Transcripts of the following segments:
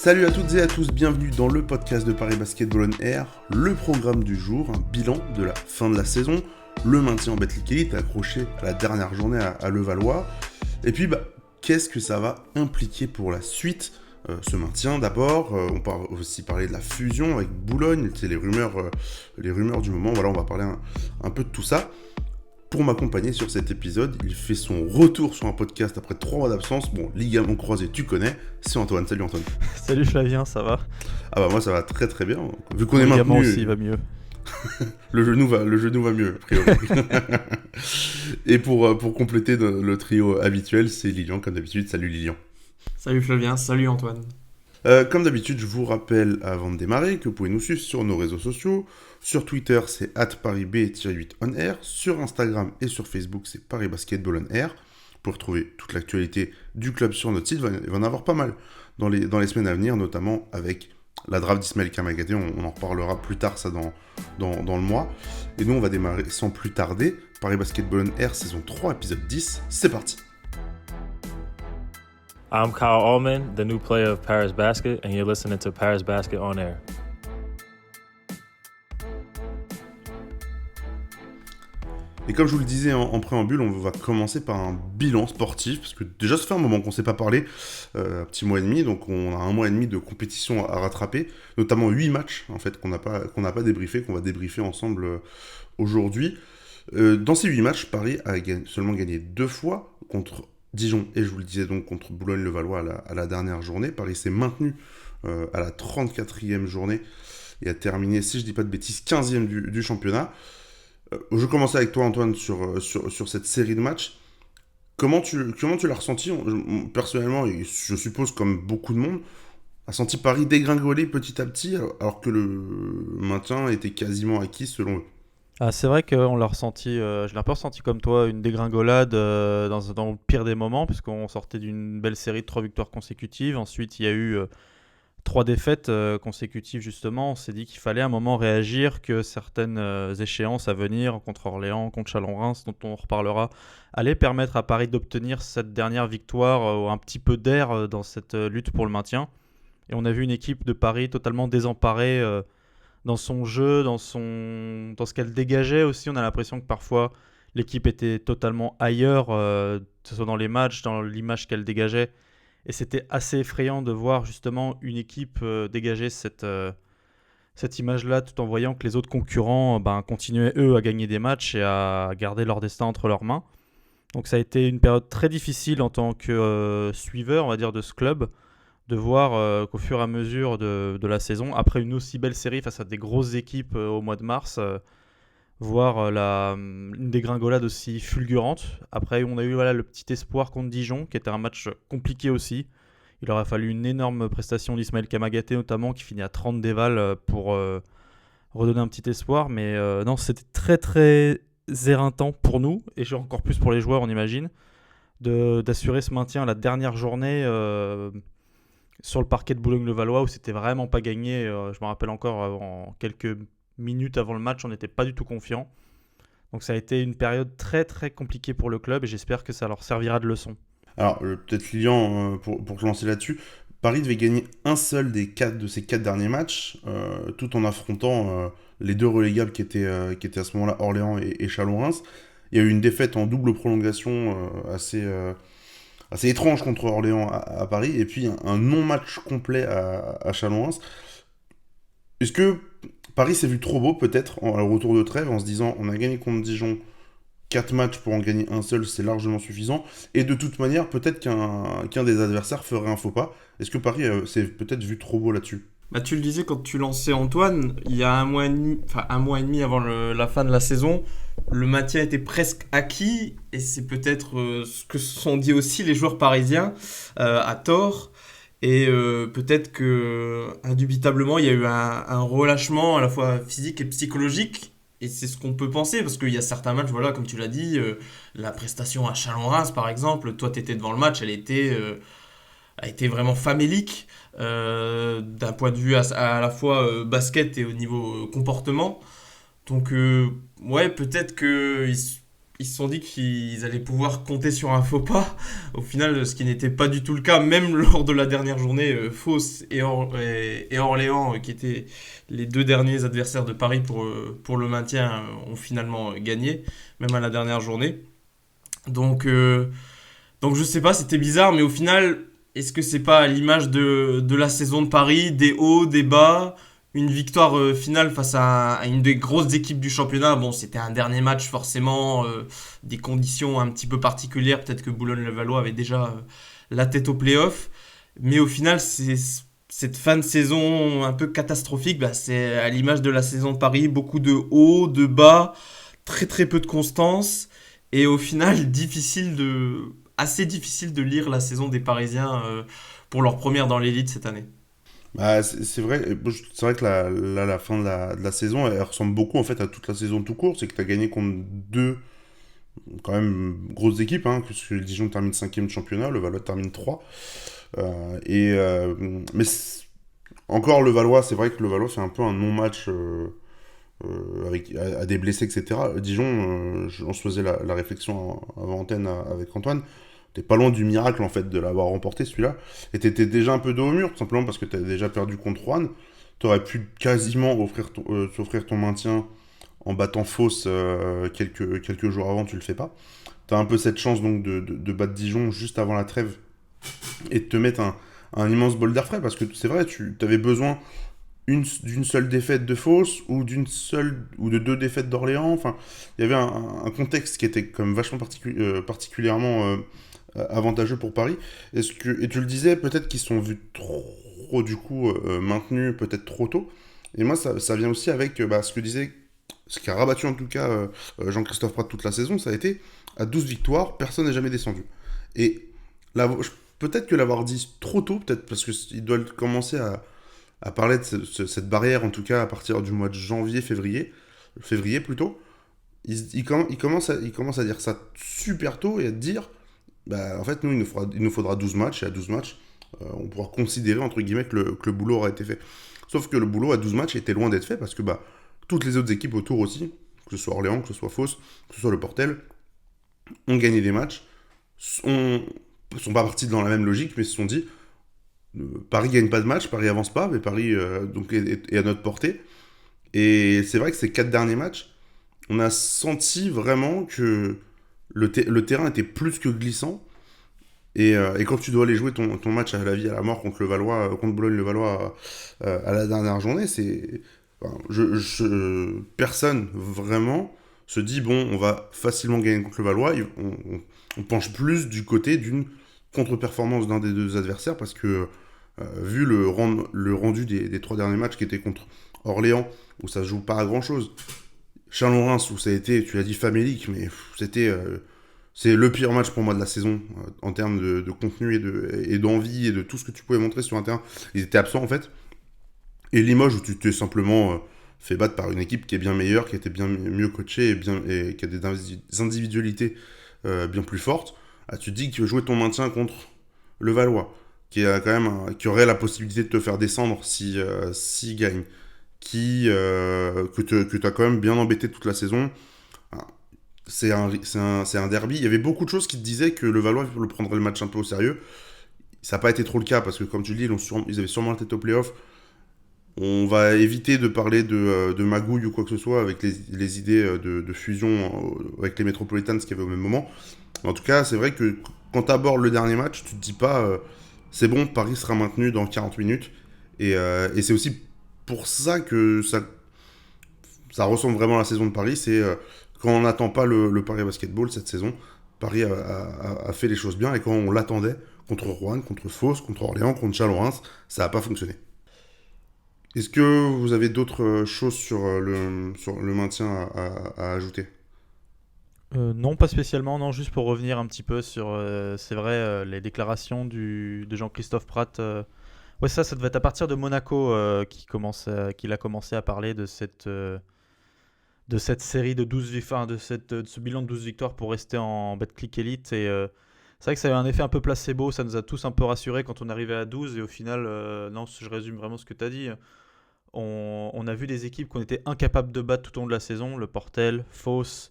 Salut à toutes et à tous, bienvenue dans le podcast de Paris Basketball on Air, le programme du jour, un bilan de la fin de la saison, le maintien en Betclic Elite accroché à la dernière journée à Levallois, et puis qu'est-ce que ça va impliquer pour la suite, ce maintien d'abord, on va aussi parler de la fusion avec Boulogne, c'est les rumeurs du moment, voilà, on va parler un peu de tout ça. Pour m'accompagner sur cet épisode, il fait son retour sur un podcast après 3 mois d'absence. Bon, ligament croisé, tu connais, c'est Antoine. Salut Antoine. Salut Flavien, ça va? Ah bah moi ça va très très bien. Vu qu'on est Le ligament maintenu, aussi va mieux. le genou va mieux, a priori. Et pour compléter le trio habituel, c'est Lilian comme d'habitude. Salut Lilian. Salut Flavien, salut Antoine. Comme d'habitude, je vous rappelle avant de démarrer que vous pouvez nous suivre sur nos réseaux sociaux. Sur Twitter, c'est @ParisB-8OnAir. Sur Instagram et sur Facebook, c'est Paris Basketball on Air. Vous pouvez retrouver toute l'actualité du club sur notre site. Il va en avoir pas mal dans les semaines à venir, notamment avec la draft d'Ismaël Kamagaté. On en reparlera plus tard, ça, dans le mois. Et nous, on va démarrer sans plus tarder. Paris Basketball on Air, saison 3, épisode 10. C'est parti. I'm Kyle Allman, the new player of Paris Basket, and you're listening to Paris Basket on Air. Et comme je vous le disais en préambule, on va commencer par un bilan sportif, parce que déjà ça fait un moment qu'on ne s'est pas parlé, un petit mois et demi, donc on a un mois et demi de compétition à rattraper, notamment 8 matchs en fait qu'on n'a pas débriefé, qu'on va débriefer ensemble aujourd'hui. Dans ces 8 matchs, Paris a seulement gagné 2 fois contre Dijon, et je vous le disais donc contre Boulogne-le-Vallois à la dernière journée. Paris s'est maintenu à la 34e journée et a terminé, si je dis pas de bêtises, 15e du championnat. Je vais commencer avec toi Antoine sur cette série de matchs. Comment tu l'as ressenti? Personnellement, et je suppose comme beaucoup de monde, a senti Paris dégringoler petit à petit alors que le maintien était quasiment acquis selon eux. Ah, c'est vrai qu'on l'a ressenti, je l'ai un peu ressenti comme toi, une dégringolade dans le pire des moments, puisqu'on sortait d'une belle série de 3 victoires consécutives. Ensuite, il y a eu 3 défaites consécutives, justement. On s'est dit qu'il fallait à un moment réagir, que certaines échéances à venir, contre Orléans, contre Chalon-Reims, dont on reparlera, allaient permettre à Paris d'obtenir cette dernière victoire, un petit peu d'air dans cette lutte pour le maintien. Et on a vu une équipe de Paris totalement désemparée dans son jeu, dans ce qu'elle dégageait aussi. On a l'impression que parfois l'équipe était totalement ailleurs, que ce soit dans les matchs, dans l'image qu'elle dégageait. Et c'était assez effrayant de voir justement une équipe dégager cette image-là, tout en voyant que les autres concurrents continuaient eux à gagner des matchs et à garder leur destin entre leurs mains. Donc ça a été une période très difficile en tant que suiveur, on va dire, de ce club, de voir qu'au fur et à mesure de la saison, après une aussi belle série face à des grosses équipes au mois de mars, voir une dégringolade aussi fulgurante. Après, on a eu le petit espoir contre Dijon, qui était un match compliqué aussi. Il aurait fallu une énorme prestation d'Ismaël Kamagaté, notamment, qui finit à 30 dévals pour redonner un petit espoir. Mais non, c'était très très éreintant pour nous, et encore plus pour les joueurs, on imagine, d'assurer ce maintien à la dernière journée sur le parquet de Boulogne-le-Vallois, où c'était vraiment pas gagné. Je me rappelle encore, en quelques minutes avant le match, on n'était pas du tout confiant. Donc ça a été une période très très compliquée pour le club, et j'espère que ça leur servira de leçon. Alors peut-être Lilian, pour te lancer là-dessus, Paris devait gagner un seul de ces 4 derniers matchs, tout en affrontant les 2 relégables qui étaient à ce moment-là Orléans et Chalon-Reims. Il y a eu une défaite en double prolongation assez étrange contre Orléans à Paris, et puis un non-match complet à Chalon-Reims. Est-ce que Paris s'est vu trop beau peut-être au retour de trêve en se disant on a gagné contre Dijon 4 matchs pour en gagner un seul, c'est largement suffisant, et de toute manière peut-être qu'un des adversaires ferait un faux pas. Est-ce que Paris s'est peut-être vu trop beau là-dessus? Tu le disais quand tu lançais Antoine, il y a un mois et demi avant la fin de la saison, le maintien était presque acquis, et c'est peut-être ce que se sont dit aussi les joueurs parisiens à tort. Et peut-être que indubitablement il y a eu un relâchement à la fois physique et psychologique, et c'est ce qu'on peut penser, parce qu'il y a certains matchs, voilà, comme tu l'as dit, la prestation à Chalon-Reims par exemple, toi tu étais devant le match, elle a été vraiment famélique d'un point de vue à la fois basket et au niveau comportement. Donc ouais, peut-être que ils se sont dit qu'ils allaient pouvoir compter sur un faux pas. Au final, ce qui n'était pas du tout le cas, même lors de la dernière journée, Fos et Orléans, qui étaient les deux derniers adversaires de Paris pour le maintien, ont finalement gagné, même à la dernière journée. Donc, je sais pas, c'était bizarre, mais au final, est-ce que c'est pas à l'image de la saison de Paris, des hauts, des bas, une victoire finale face à une des grosses équipes du championnat? Bon, c'était un dernier match forcément, des conditions un petit peu particulières, peut-être que Boulogne-le-Valois avait déjà la tête au play-off, mais au final, cette fin de saison un peu catastrophique, bah, c'est à l'image de la saison de Paris, beaucoup de hauts, de bas, très très peu de constance. Et au final, assez difficile de lire la saison des Parisiens pour leur première dans l'élite cette année. Bah, c'est vrai, c'est vrai que la fin de la saison, elle ressemble beaucoup en fait à toute la saison tout court. C'est que tu as gagné contre deux quand même grosses équipes, hein, puisque le Dijon termine 5e de championnat, le Valois termine 3. Mais encore le Valois, c'est vrai que le Valois fait un peu un non-match avec à des blessés, etc. Dijon, on se faisait la réflexion avant antenne avec Antoine. T'es pas loin du miracle en fait de l'avoir remporté celui-là. Et t'étais déjà un peu dos au mur, tout simplement parce que t'avais déjà perdu contre Rouen. T'aurais pu quasiment s'offrir ton maintien en battant Fos quelques jours avant, tu le fais pas. T'as un peu cette chance donc de battre Dijon juste avant la trêve et de te mettre un immense bol d'air frais parce que c'est vrai, tu avais besoin d'une seule défaite de Fos ou d'une seule ou de deux défaites d'Orléans. Enfin, il y avait un contexte qui était comme vachement particulièrement avantageux pour Paris. Et tu le disais, peut-être qu'ils sont vus trop du coup maintenus peut-être trop tôt. Et moi, ça vient aussi avec ce que disait, ce qui a rabattu en tout cas Jean-Christophe Prat toute la saison, ça a été à 12 victoires, personne n'est jamais descendu. Et peut-être que l'avoir dit trop tôt, peut-être parce qu'il doit commencer à parler de cette barrière, en tout cas à partir du mois de janvier, février plutôt, il commence à dire ça super tôt et à te dire, bah, en fait, nous, il nous faudra 12 matchs, et à 12 matchs, on pourra considérer, entre guillemets, que le boulot aura été fait. Sauf que le boulot à 12 matchs était loin d'être fait, parce que bah, toutes les autres équipes autour aussi, que ce soit Orléans, que ce soit Fos, que ce soit le Portel, ont gagné des matchs, sont pas partis dans la même logique, mais se sont dit, Paris gagne pas de match, Paris avance pas, mais Paris donc est à notre portée. Et c'est vrai que ces 4 derniers matchs, on a senti vraiment que le terrain était plus que glissant. Et quand tu dois aller jouer ton match à la vie à la mort contre le Valois, contre Boulogne-le-Valois à la dernière journée, c'est enfin, personne vraiment se dit bon, on va facilement gagner contre le Valois. On penche plus du côté d'une contre-performance d'un des deux adversaires parce que vu le rendu des 3 derniers matchs qui étaient contre Orléans où ça se joue pas à grand chose, Chalon-Reims où ça a été, tu l'as dit famélique, mais c'était c'est le pire match pour moi de la saison en termes de contenu et d'envie et de tout ce que tu pouvais montrer sur un terrain. Ils étaient absents en fait. Et Limoges où tu t'es simplement fait battre par une équipe qui est bien meilleure, qui a été bien mieux coachée et qui a des individualités bien plus fortes. Ah, tu te dis que tu veux jouer ton maintien contre le Valois, qui aurait la possibilité de te faire descendre si gagne, que tu as quand même bien embêté toute la saison. C'est un derby. Il y avait beaucoup de choses qui te disaient que le Valois le prendrait le match un peu au sérieux. Ça n'a pas été trop le cas parce que, comme tu le dis, ils avaient sûrement la tête au playoff. On va éviter de parler de magouille ou quoi que ce soit avec les idées de fusion avec les Metropolitans qu'il y avait au même moment. En tout cas, c'est vrai que quand tu abordes le dernier match, tu te dis pas c'est bon, Paris sera maintenu dans 40 minutes. Et c'est aussi pour ça que ça ressemble vraiment à la saison de Paris. C'est quand on n'attend pas le Paris Basketball cette saison, Paris a fait les choses bien. Et quand on l'attendait contre Rouen, contre Fos, contre Orléans, contre Chalon-Reims, ça n'a pas fonctionné. Est-ce que vous avez d'autres choses sur le maintien à ajouter? Non, pas spécialement, non, juste pour revenir un petit peu sur, c'est vrai, les déclarations de Jean-Christophe Prat. Ouais, ça devait être à partir de Monaco qu'il a commencé à parler de cette série de 12 victoires, de ce bilan de 12 victoires pour rester en Betclic Elite. Et c'est vrai que ça a eu un effet un peu placebo, ça nous a tous un peu rassurés quand on arrivait à 12. Et au final, non, je résume vraiment ce que tu as dit. On a vu des équipes qu'on était incapables de battre tout au long de la saison, le Portel, Fos,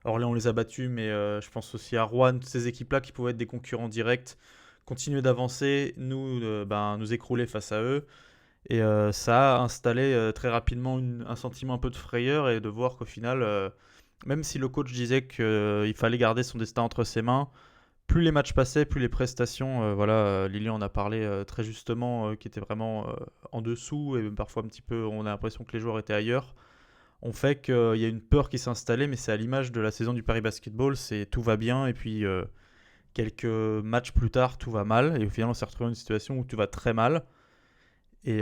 Orléans les a battus, mais je pense aussi à Rouen, toutes ces équipes-là qui pouvaient être des concurrents directs, continuer d'avancer, nous écrouler face à eux. Et ça a installé très rapidement un sentiment un peu de frayeur et de voir qu'au final, même si le coach disait qu'il fallait garder son destin entre ses mains, plus les matchs passaient, plus les prestations, Lilian en a parlé très justement, qui étaient vraiment en dessous et même parfois un petit peu, on a l'impression que les joueurs étaient ailleurs, ont fait qu'il y a une peur qui s'est installée, mais c'est à l'image de la saison du Paris Basketball, c'est tout va bien et puis quelques matchs plus tard, tout va mal et au final on s'est retrouvé dans une situation où tout va très mal. Et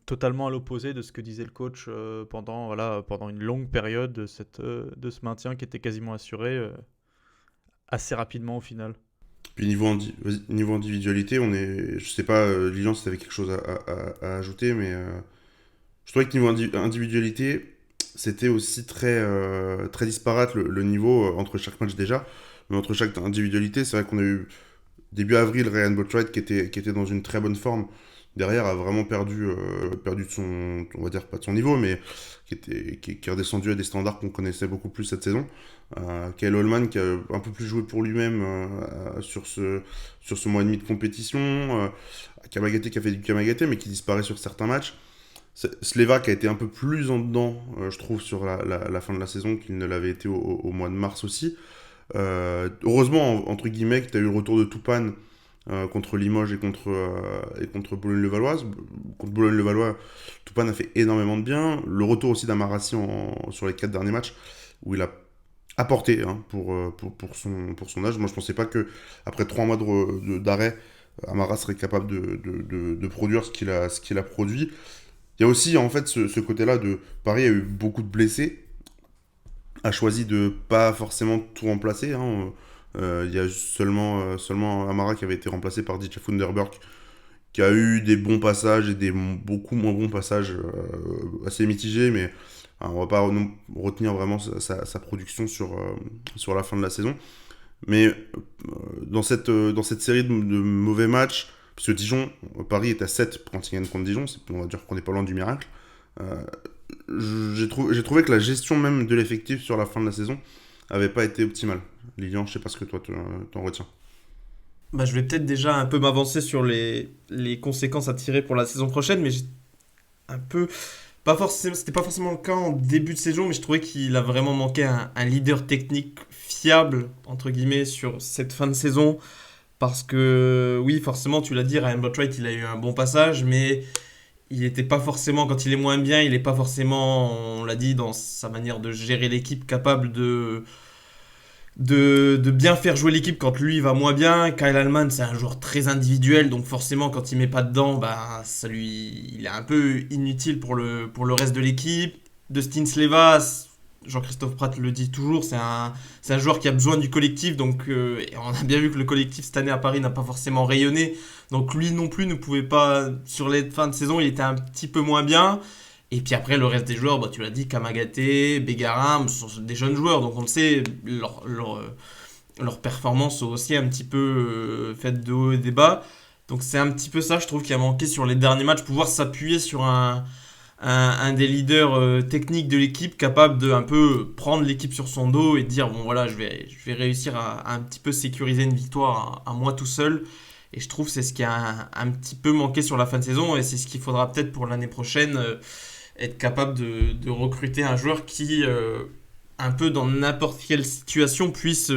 totalement à l'opposé de ce que disait le coach pendant une longue période de ce maintien qui était quasiment assuré assez rapidement au final. Puis niveau individualité, je sais pas, Lilian, si t'avais quelque chose à ajouter, mais je trouvais que niveau individualité, c'était aussi très disparate le niveau entre chaque match déjà, mais entre chaque individualité, c'est vrai qu'on a eu début avril Ryan Boatwright qui était dans une très bonne forme. Derrière, a vraiment perdu de son, on va dire pas de son niveau, mais qui est redescendu à des standards qu'on connaissait beaucoup plus cette saison. Kyle Holman qui a un peu plus joué pour lui-même sur ce mois et demi de compétition. Kamagaté qui a fait du Kamagaté, mais qui disparaît sur certains matchs. Sleva qui a été un peu plus en dedans, je trouve, sur la fin de la saison qu'il ne l'avait été au mois de mars aussi. Heureusement, entre guillemets, que tu as eu le retour de Toupane contre Limoges et contre Boulogne-le-Valois. Contre Boulogne-le-Valois, Toupane a fait énormément de bien. Le retour aussi d'Amarassi sur les 4 derniers matchs, où il a apporté pour son âge. Moi, je pensais pas qu'après 3 mois d'arrêt, Amara serait capable de produire ce qu'il a produit. Il y a aussi en fait ce côté-là de Paris a eu beaucoup de blessés, a choisi de pas forcément tout remplacer. Il y a seulement Amara qui avait été remplacé par DJ Funderburg, qui a eu des bons passages et des beaucoup moins bons passages assez mitigés, mais on va pas retenir vraiment sa production sur la fin de la saison. Mais dans cette série de mauvais matchs, parce que Paris est à 7 quand il gagne contre Dijon, on va dire qu'on n'est pas loin du miracle. J'ai trouvé que la gestion même de l'effectif sur la fin de la saison avait pas été optimale. Lilian, je sais pas ce que toi t'en retiens. Je vais peut-être déjà un peu m'avancer sur les conséquences à tirer pour la saison prochaine, mais j'ai un peu... C'était pas forcément le cas en début de saison, mais je trouvais qu'il a vraiment manqué un leader technique fiable, entre guillemets, sur cette fin de saison. Parce que, oui, forcément, tu l'as dit, Ryan Boatwright, il a eu un bon passage, mais il n'était pas forcément, quand il est moins bien, il n'est pas forcément, on l'a dit, dans sa manière de gérer l'équipe, capable de bien faire jouer l'équipe quand lui va moins bien. Kyle Allman, c'est un joueur très individuel, donc forcément quand il met pas dedans, il est un peu inutile pour le reste de l'équipe. Dustin Sleva, Jean-Christophe Prat le dit toujours, c'est un joueur qui a besoin du collectif, donc et on a bien vu que le collectif cette année à Paris n'a pas forcément rayonné, donc lui non plus ne pouvait pas, sur les fins de saison il était un petit peu moins bien. Et puis après, le reste des joueurs, tu l'as dit, Kamagaté, Bégarin, ce sont des jeunes joueurs. Donc on le sait, leurs performances sont aussi un petit peu faites de haut et des bas. Donc c'est un petit peu ça, je trouve, qui a manqué sur les derniers matchs. Pouvoir s'appuyer sur un des leaders techniques de l'équipe, capable de un peu prendre l'équipe sur son dos et de dire, bon voilà, je vais réussir à un petit peu sécuriser une victoire à moi tout seul. Et je trouve que c'est ce qui a un petit peu manqué sur la fin de saison. Et c'est ce qu'il faudra peut-être pour l'année prochaine... être capable de recruter un joueur qui, un peu dans n'importe quelle situation, puisse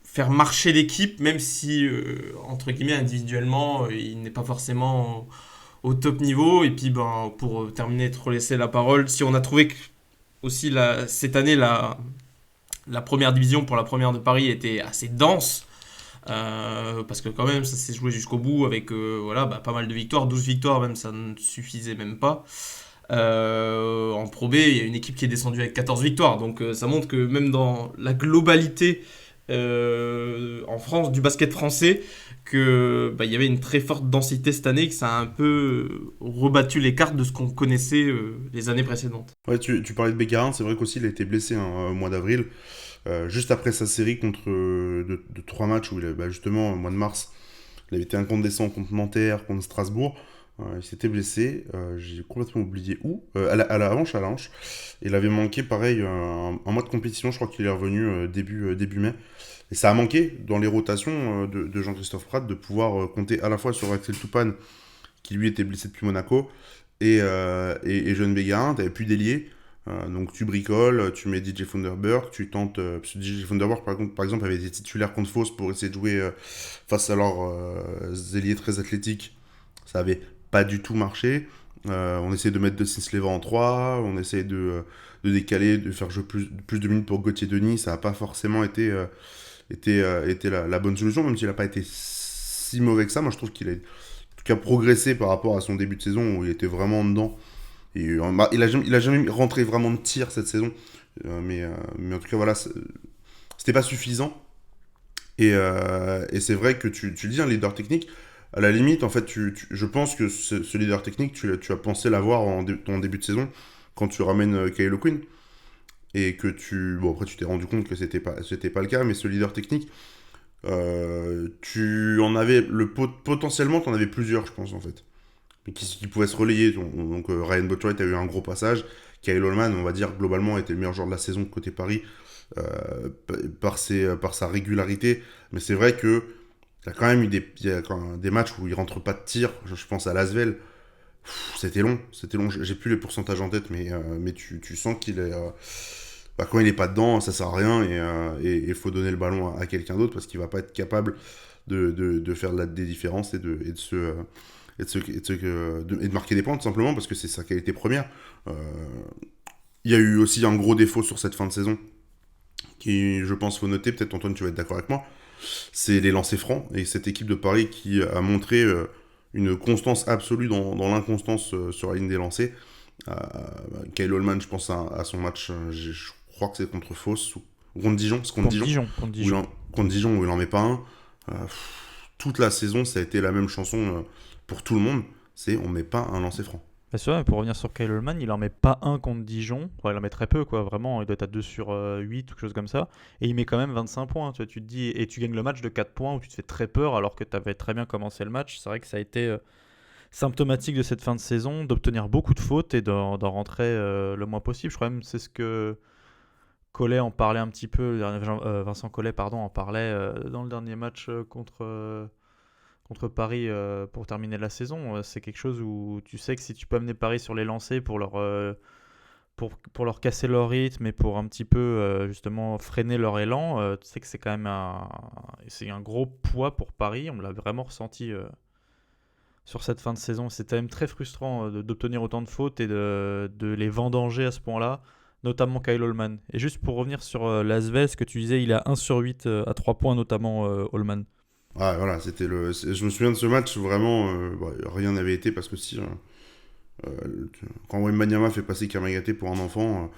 faire marcher l'équipe, même si, entre guillemets, individuellement, il n'est pas forcément au top niveau. Et puis, pour terminer, te laisser la parole, si on a trouvé que aussi cette année, la première division pour la première de Paris était assez dense, parce que quand même ça s'est joué jusqu'au bout avec pas mal de victoires, 12 victoires même, ça ne suffisait même pas. En Pro B, il y a une équipe qui est descendue avec 14 victoires, donc ça montre que même dans la globalité en France, du basket français, que il y avait une très forte densité cette année, que ça a un peu rebattu les cartes de ce qu'on connaissait les années précédentes. Ouais, tu parlais de Bégarin, c'est vrai qu'aussi il a été blessé au mois d'avril. Juste après sa série de 3 matchs où justement au mois de mars il avait été incandescent contre Nanterre, contre Strasbourg, Il s'était blessé, j'ai complètement oublié où, à la hanche, Et il avait manqué, pareil, un mois de compétition, je crois qu'il est revenu début mai. Et ça a manqué dans les rotations de Jean-Christophe Prat de pouvoir compter à la fois sur Axel Toupane, qui lui était blessé depuis Monaco, et Jeune Bégarin, t'avais plus d'ailier. Donc tu bricoles, tu mets DJ Funderburg, tu tentes. Parce que DJ Funderburg, par exemple, avait été titulaire contre Fos pour essayer de jouer face à leurs ailiers très athlétiques. Ça avait pas du tout marché. On essayait de mettre De Sisleva en 3, on essayait de décaler, de faire jouer plus de minutes pour Gauthier Denis. Ça n'a pas forcément été la bonne solution, même s'il n'a pas été si mauvais que ça. Moi, je trouve qu'il a en tout cas progressé par rapport à son début de saison où il était vraiment dedans. Et, il a jamais rentré vraiment de tir cette saison. Mais en tout cas, voilà, c'était pas suffisant. Et c'est vrai que tu le dis, un leader technique, à la limite, en fait, je pense que ce leader technique, tu as pensé l'avoir en début de saison quand tu ramènes Kylo Quinn. Et que bon, après, tu t'es rendu compte que c'était pas le cas, mais ce leader technique, tu en avais, potentiellement, tu en avais plusieurs, je pense, en fait. Mais qui pouvaient se relayer. Donc, Ryan Botwright a eu un gros passage. Kyle Holman, on va dire, globalement, était le meilleur joueur de la saison côté Paris, par sa régularité. Mais c'est vrai que il y a quand même eu des matchs où il rentre pas de tir. Je pense à Lasvel. C'était long. J'ai plus les pourcentages en tête, mais tu sens qu'il est. Quand il est pas dedans, ça sert à rien et il faut donner le ballon à quelqu'un d'autre parce qu'il va pas être capable de faire des différences et de marquer des points tout simplement parce que c'est sa qualité première. Il y a eu aussi un gros défaut sur cette fin de saison qui, je pense, faut noter. Peut-être Antoine, tu vas être d'accord avec moi. C'est les lancers francs et cette équipe de Paris qui a montré une constance absolue dans l'inconstance sur la ligne des lancers. Kyle Holman, je pense à son match, je crois que c'est contre Fos ou contre Dijon. C'est contre Dijon. Contre Dijon où il en met pas un. Toute la saison, ça a été la même chanson pour tout le monde. C'est on met pas un lancer franc. Bah c'est vrai, pour revenir sur Kyle Holman, il en met pas un contre Dijon. Enfin, il en met très peu, quoi. Vraiment, il doit être à 2 sur 8 ou quelque chose comme ça. Et il met quand même 25 points. Tu vois, tu te dis, et tu gagnes le match de 4 points où tu te fais très peur alors que tu avais très bien commencé le match. C'est vrai que ça a été symptomatique de cette fin de saison, d'obtenir beaucoup de fautes et d'en rentrer le moins possible. Je crois même que c'est ce que Collet en parlait un petit peu, Vincent Collet en parlait dans le dernier match contre Paris pour terminer la saison. C'est quelque chose où tu sais que si tu peux amener Paris sur les lancers pour leur casser leur rythme et pour un petit peu justement freiner leur élan, tu sais que c'est quand même un gros poids pour Paris. On l'a vraiment ressenti sur cette fin de saison. C'était même très frustrant d'obtenir autant de fautes et de les vendanger à ce point-là, notamment Kyle Holman. Et juste pour revenir sur Lasvel, ce que tu disais, il a 1 sur 8 à 3 points, notamment Holman. Ah, voilà, je me souviens de ce match, vraiment, rien n'avait été parce que si. Quand Wembanyama fait passer Kamagaté pour un enfant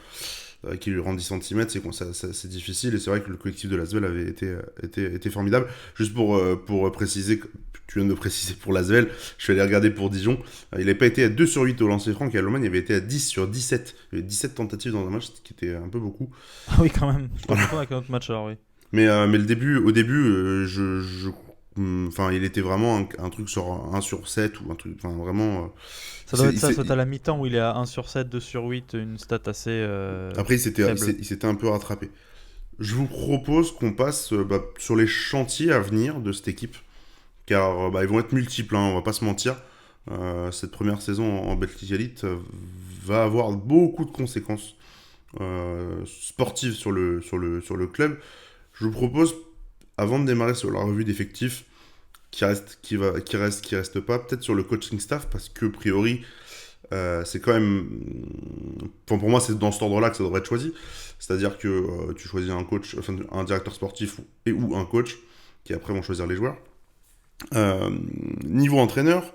qui lui rend 10 cm, c'est difficile et c'est vrai que le collectif de Lasvel avait été formidable. Juste pour préciser, tu viens de préciser pour Lasvel, je suis allé regarder pour Dijon, il n'avait pas été à 2 sur 8 au lancer franc, Kyle Holman, il avait été à 10 sur 17. Il y avait 17 tentatives dans un match, ce qui était un peu beaucoup. Ah oui, quand même. Je pense avec un autre match alors, oui. Mais au début, il était vraiment un truc sur 1 sur 7 ou un truc, enfin vraiment. Ça doit être ça, soit à la mi-temps où il est à 1 sur 7, 2 sur 8, une stat assez. Après, il s'était un peu rattrapé. Je vous propose qu'on passe sur les chantiers à venir de cette équipe, car ils vont être multiples, on va pas se mentir. Cette première saison en Betclic Elite va avoir beaucoup de conséquences sportives sur le club. Je vous propose, avant de démarrer sur la revue d'effectifs, qui reste pas, peut-être sur le coaching staff, parce que, a priori, c'est quand même. Enfin, pour moi, c'est dans cet ordre-là que ça devrait être choisi. C'est-à-dire que tu choisis un coach, enfin, un directeur sportif ou un coach, qui après vont choisir les joueurs. Niveau entraîneur,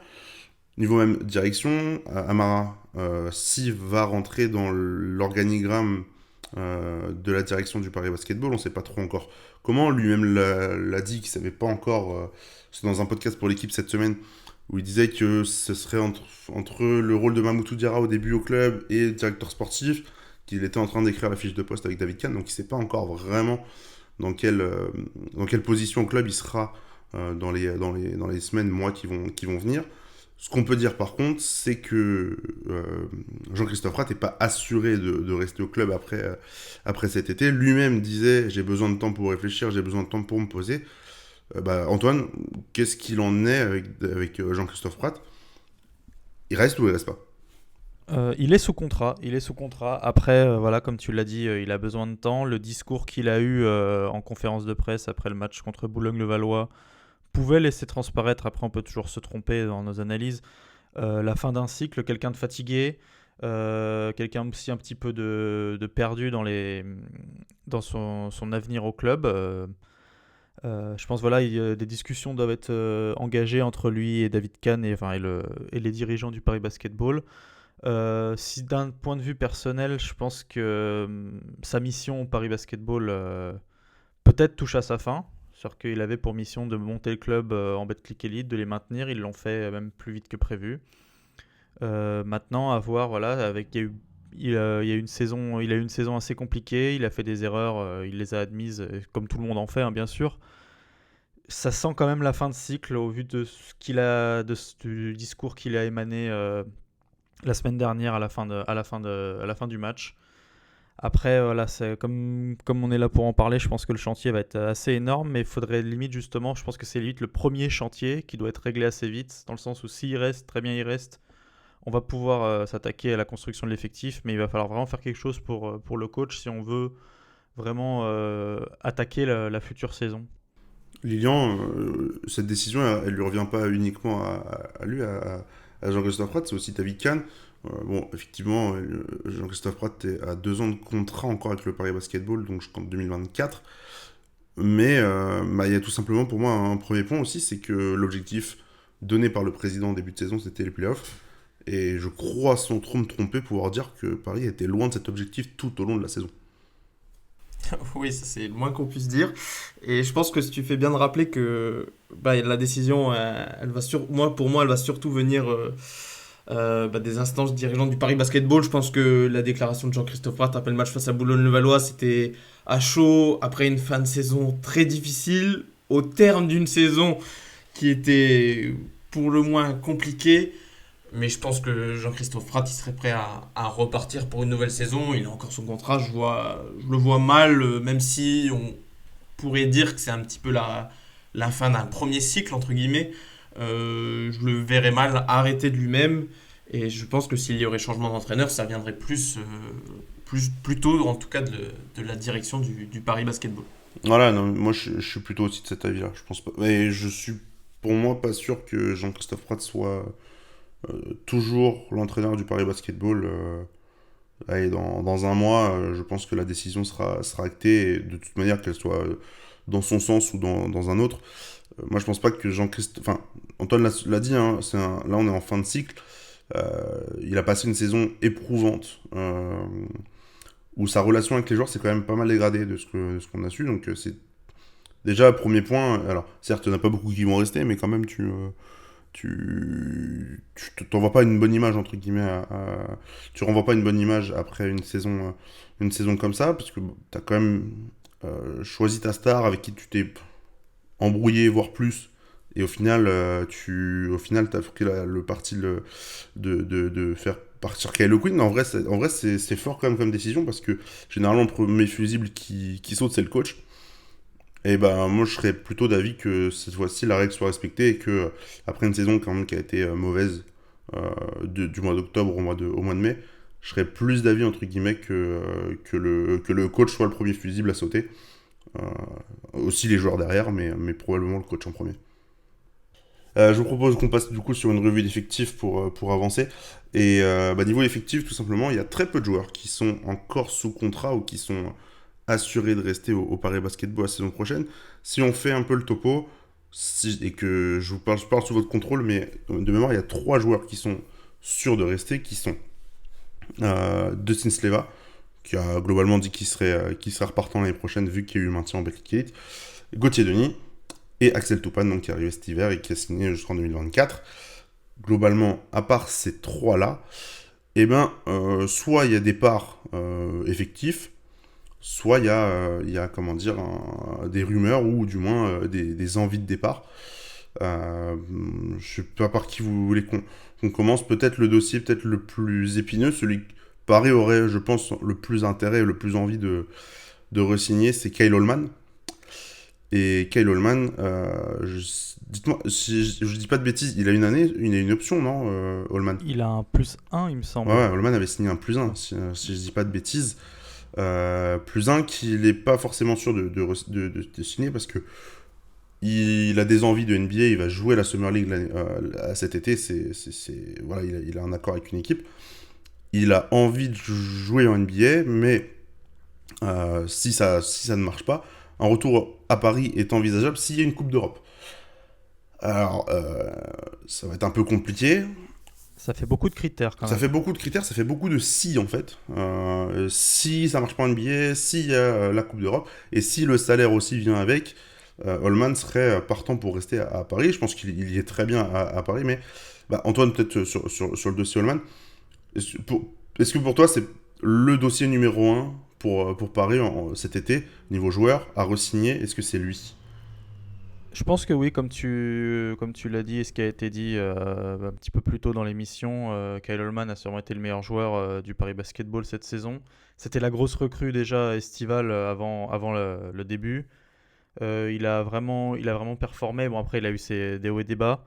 niveau même direction, Amara, s'il va rentrer dans l'organigramme de la direction du Paris Basketball, on ne sait pas trop encore comment. Lui-même l'a dit qu'il ne savait pas encore. C'est dans un podcast pour l'équipe cette semaine où il disait que ce serait entre le rôle de Mamoutou Diarra au début au club et directeur sportif, qu'il était en train d'écrire la fiche de poste avec David Kahn, donc il ne sait pas encore vraiment dans quelle position au club il sera dans les semaines, mois qui vont venir. Ce qu'on peut dire par contre, c'est que Jean-Christophe Prat n'est pas assuré de rester au club après cet été. Lui-même disait j'ai besoin de temps pour réfléchir, j'ai besoin de temps pour me poser. Antoine, qu'est-ce qu'il en est avec Jean-Christophe Prat? Il reste ou il reste pas? Il est sous contrat. Après, voilà, comme tu l'as dit, il a besoin de temps. Le discours qu'il a eu en conférence de presse après le match contre Boulogne-le-Valois pouvait laisser transparaître, après on peut toujours se tromper dans nos analyses, la fin d'un cycle, quelqu'un de fatigué, quelqu'un aussi un petit peu de perdu dans son avenir au club. Je pense voilà, des discussions doivent être engagées entre lui et David Kahn et les dirigeants du Paris Basketball. Si d'un point de vue personnel, je pense que sa mission au Paris Basketball peut-être touche à sa fin. C'est-à-dire qu'il avait pour mission de monter le club en Betclic Elite, de les maintenir. Ils l'ont fait même plus vite que prévu. Maintenant, à voir, voilà, il a eu une saison assez compliquée. Il a fait des erreurs, il les a admises, comme tout le monde en fait, hein, bien sûr. Ça sent quand même la fin de cycle au vu de du discours qu'il a émané la semaine dernière à la fin du match. Après, voilà, c'est comme on est là pour en parler, je pense que le chantier va être assez énorme, mais il faudrait limite justement, je pense que c'est limite le premier chantier qui doit être réglé assez vite, dans le sens où s'il reste, très bien il reste, on va pouvoir s'attaquer à la construction de l'effectif, mais il va falloir vraiment faire quelque chose pour le coach si on veut vraiment attaquer la future saison. Lilian, cette décision, elle lui revient pas uniquement à lui, à Jean-Christophe Prat, c'est aussi David Kahn. Effectivement, Jean-Christophe Prat a 2 ans de contrat encore avec le Paris Basketball, donc jusqu'en 2024. Mais il y a tout simplement pour moi un premier point aussi, c'est que l'objectif donné par le président en début de saison, c'était les playoffs. Et je crois, sans trop me tromper, pouvoir dire que Paris était loin de cet objectif tout au long de la saison. Oui, ça c'est le moins qu'on puisse dire. Et je pense que si tu fais bien de rappeler que la décision, pour moi, elle va surtout venir des instances dirigeantes du Paris Basketball. Je pense que la déclaration de Jean-Christophe Prat après le match face à Boulogne-le-Valois, c'était à chaud, après une fin de saison très difficile, au terme d'une saison qui était pour le moins compliquée. Mais je pense que Jean-Christophe Prat, il serait prêt à repartir pour une nouvelle saison. Il a encore son contrat, je le vois mal, même si on pourrait dire que c'est un petit peu la fin d'un premier cycle, entre guillemets. Je le verrais mal arrêter de lui-même. Et je pense que s'il y aurait changement d'entraîneur, ça viendrait plutôt, en tout cas, de la direction du Paris Basketball. Voilà, non, moi je suis plutôt aussi de cet avis-là. Je pense pas. Mais je suis pour moi pas sûr que Jean-Christophe Prat soit toujours l'entraîneur du Paris Basketball. Allez, dans un mois, je pense que la décision sera actée, et de toute manière, qu'elle soit dans son sens ou dans un autre. Moi, je pense pas que Jean-Christophe... Enfin, Antoine l'a dit, hein, là, on est en fin de cycle. Il a passé une saison éprouvante, où sa relation avec les joueurs s'est quand même pas mal dégradée de ce qu'on a su. Donc, c'est déjà, premier point. Alors, certes, il n'y en a pas beaucoup qui vont rester, mais quand même, tu t'envoies pas une bonne image, entre guillemets, tu renvoies pas une bonne image après une saison comme ça, parce que tu as quand même choisi ta star avec qui tu t'es embrouillé, voire plus, et au final, t'as pris le parti de faire partir Kylo Quinn. En vrai, c'est fort quand même comme décision, parce que généralement, le premier fusible qui saute, c'est le coach. Et moi je serais plutôt d'avis que cette fois-ci la règle soit respectée, et que après une saison quand même qui a été mauvaise du mois d'octobre au mois de mai, je serais plus d'avis entre guillemets que le coach soit le premier fusible à sauter. Aussi les joueurs derrière, mais probablement le coach en premier. Je vous propose qu'on passe du coup sur une revue d'effectifs pour avancer. Et niveau effectif, tout simplement, il y a très peu de joueurs qui sont encore sous contrat ou qui sont assurés de rester au Paris Basketball la saison prochaine. Si on fait un peu le topo, et que je parle sous votre contrôle, mais de mémoire, il y a 3 joueurs qui sont sûrs de rester, qui sont Dustin Sleva, qui a globalement dit qu'il serait repartant l'année prochaine, vu qu'il y a eu le maintien en Betclic Elite, Gauthier Denis, et Axel Toupane, donc, qui est arrivé cet hiver et qui a signé jusqu'en 2024. Globalement, à part ces 3-là, soit il y a des parts effectifs, soit il y a comment dire, des rumeurs ou du moins des envies de départ. Euh, je sais pas par qui vous voulez qu'on commence. Peut-être le dossier peut-être le plus épineux, celui que Paris aurait, je pense, le plus intérêt et le plus envie de re-signer, c'est Kyle Allman. Et Kyle Allman, dites-moi, si je dis pas de bêtises, il a une option, non, Allman? Il a un +1, il me semble. Ouais, Allman avait signé un +1, si je dis pas de bêtises. +1 qu'il n'est pas forcément sûr de signer parce que il a des envies de NBA, il va jouer la Summer League cet été, voilà, il a un accord avec une équipe. Il a envie de jouer en NBA, mais si ça ne marche pas, un retour à Paris est envisageable s'il y a une Coupe d'Europe. Alors, ça va être un peu compliqué. Ça fait beaucoup de critères quand Ça même. fait beaucoup de critères, ça fait beaucoup de si en fait. Si ça marche pas en NBA, s'il y a la Coupe d'Europe, et si le salaire aussi vient avec, Allman serait partant pour rester à Paris. Je pense qu'il y est très bien à Paris, mais Antoine, peut-être sur le dossier Allman, est-ce que pour toi c'est le dossier numéro 1 pour Paris cet été, niveau joueur, à re-signer? Est-ce que c'est lui? Je pense que oui, comme tu l'as dit et ce qui a été dit un petit peu plus tôt dans l'émission, Kyle Allman a sûrement été le meilleur joueur du Paris Basketball cette saison. C'était la grosse recrue déjà estivale avant le début. Il a vraiment performé. Bon, après, il a eu des hauts et des bas.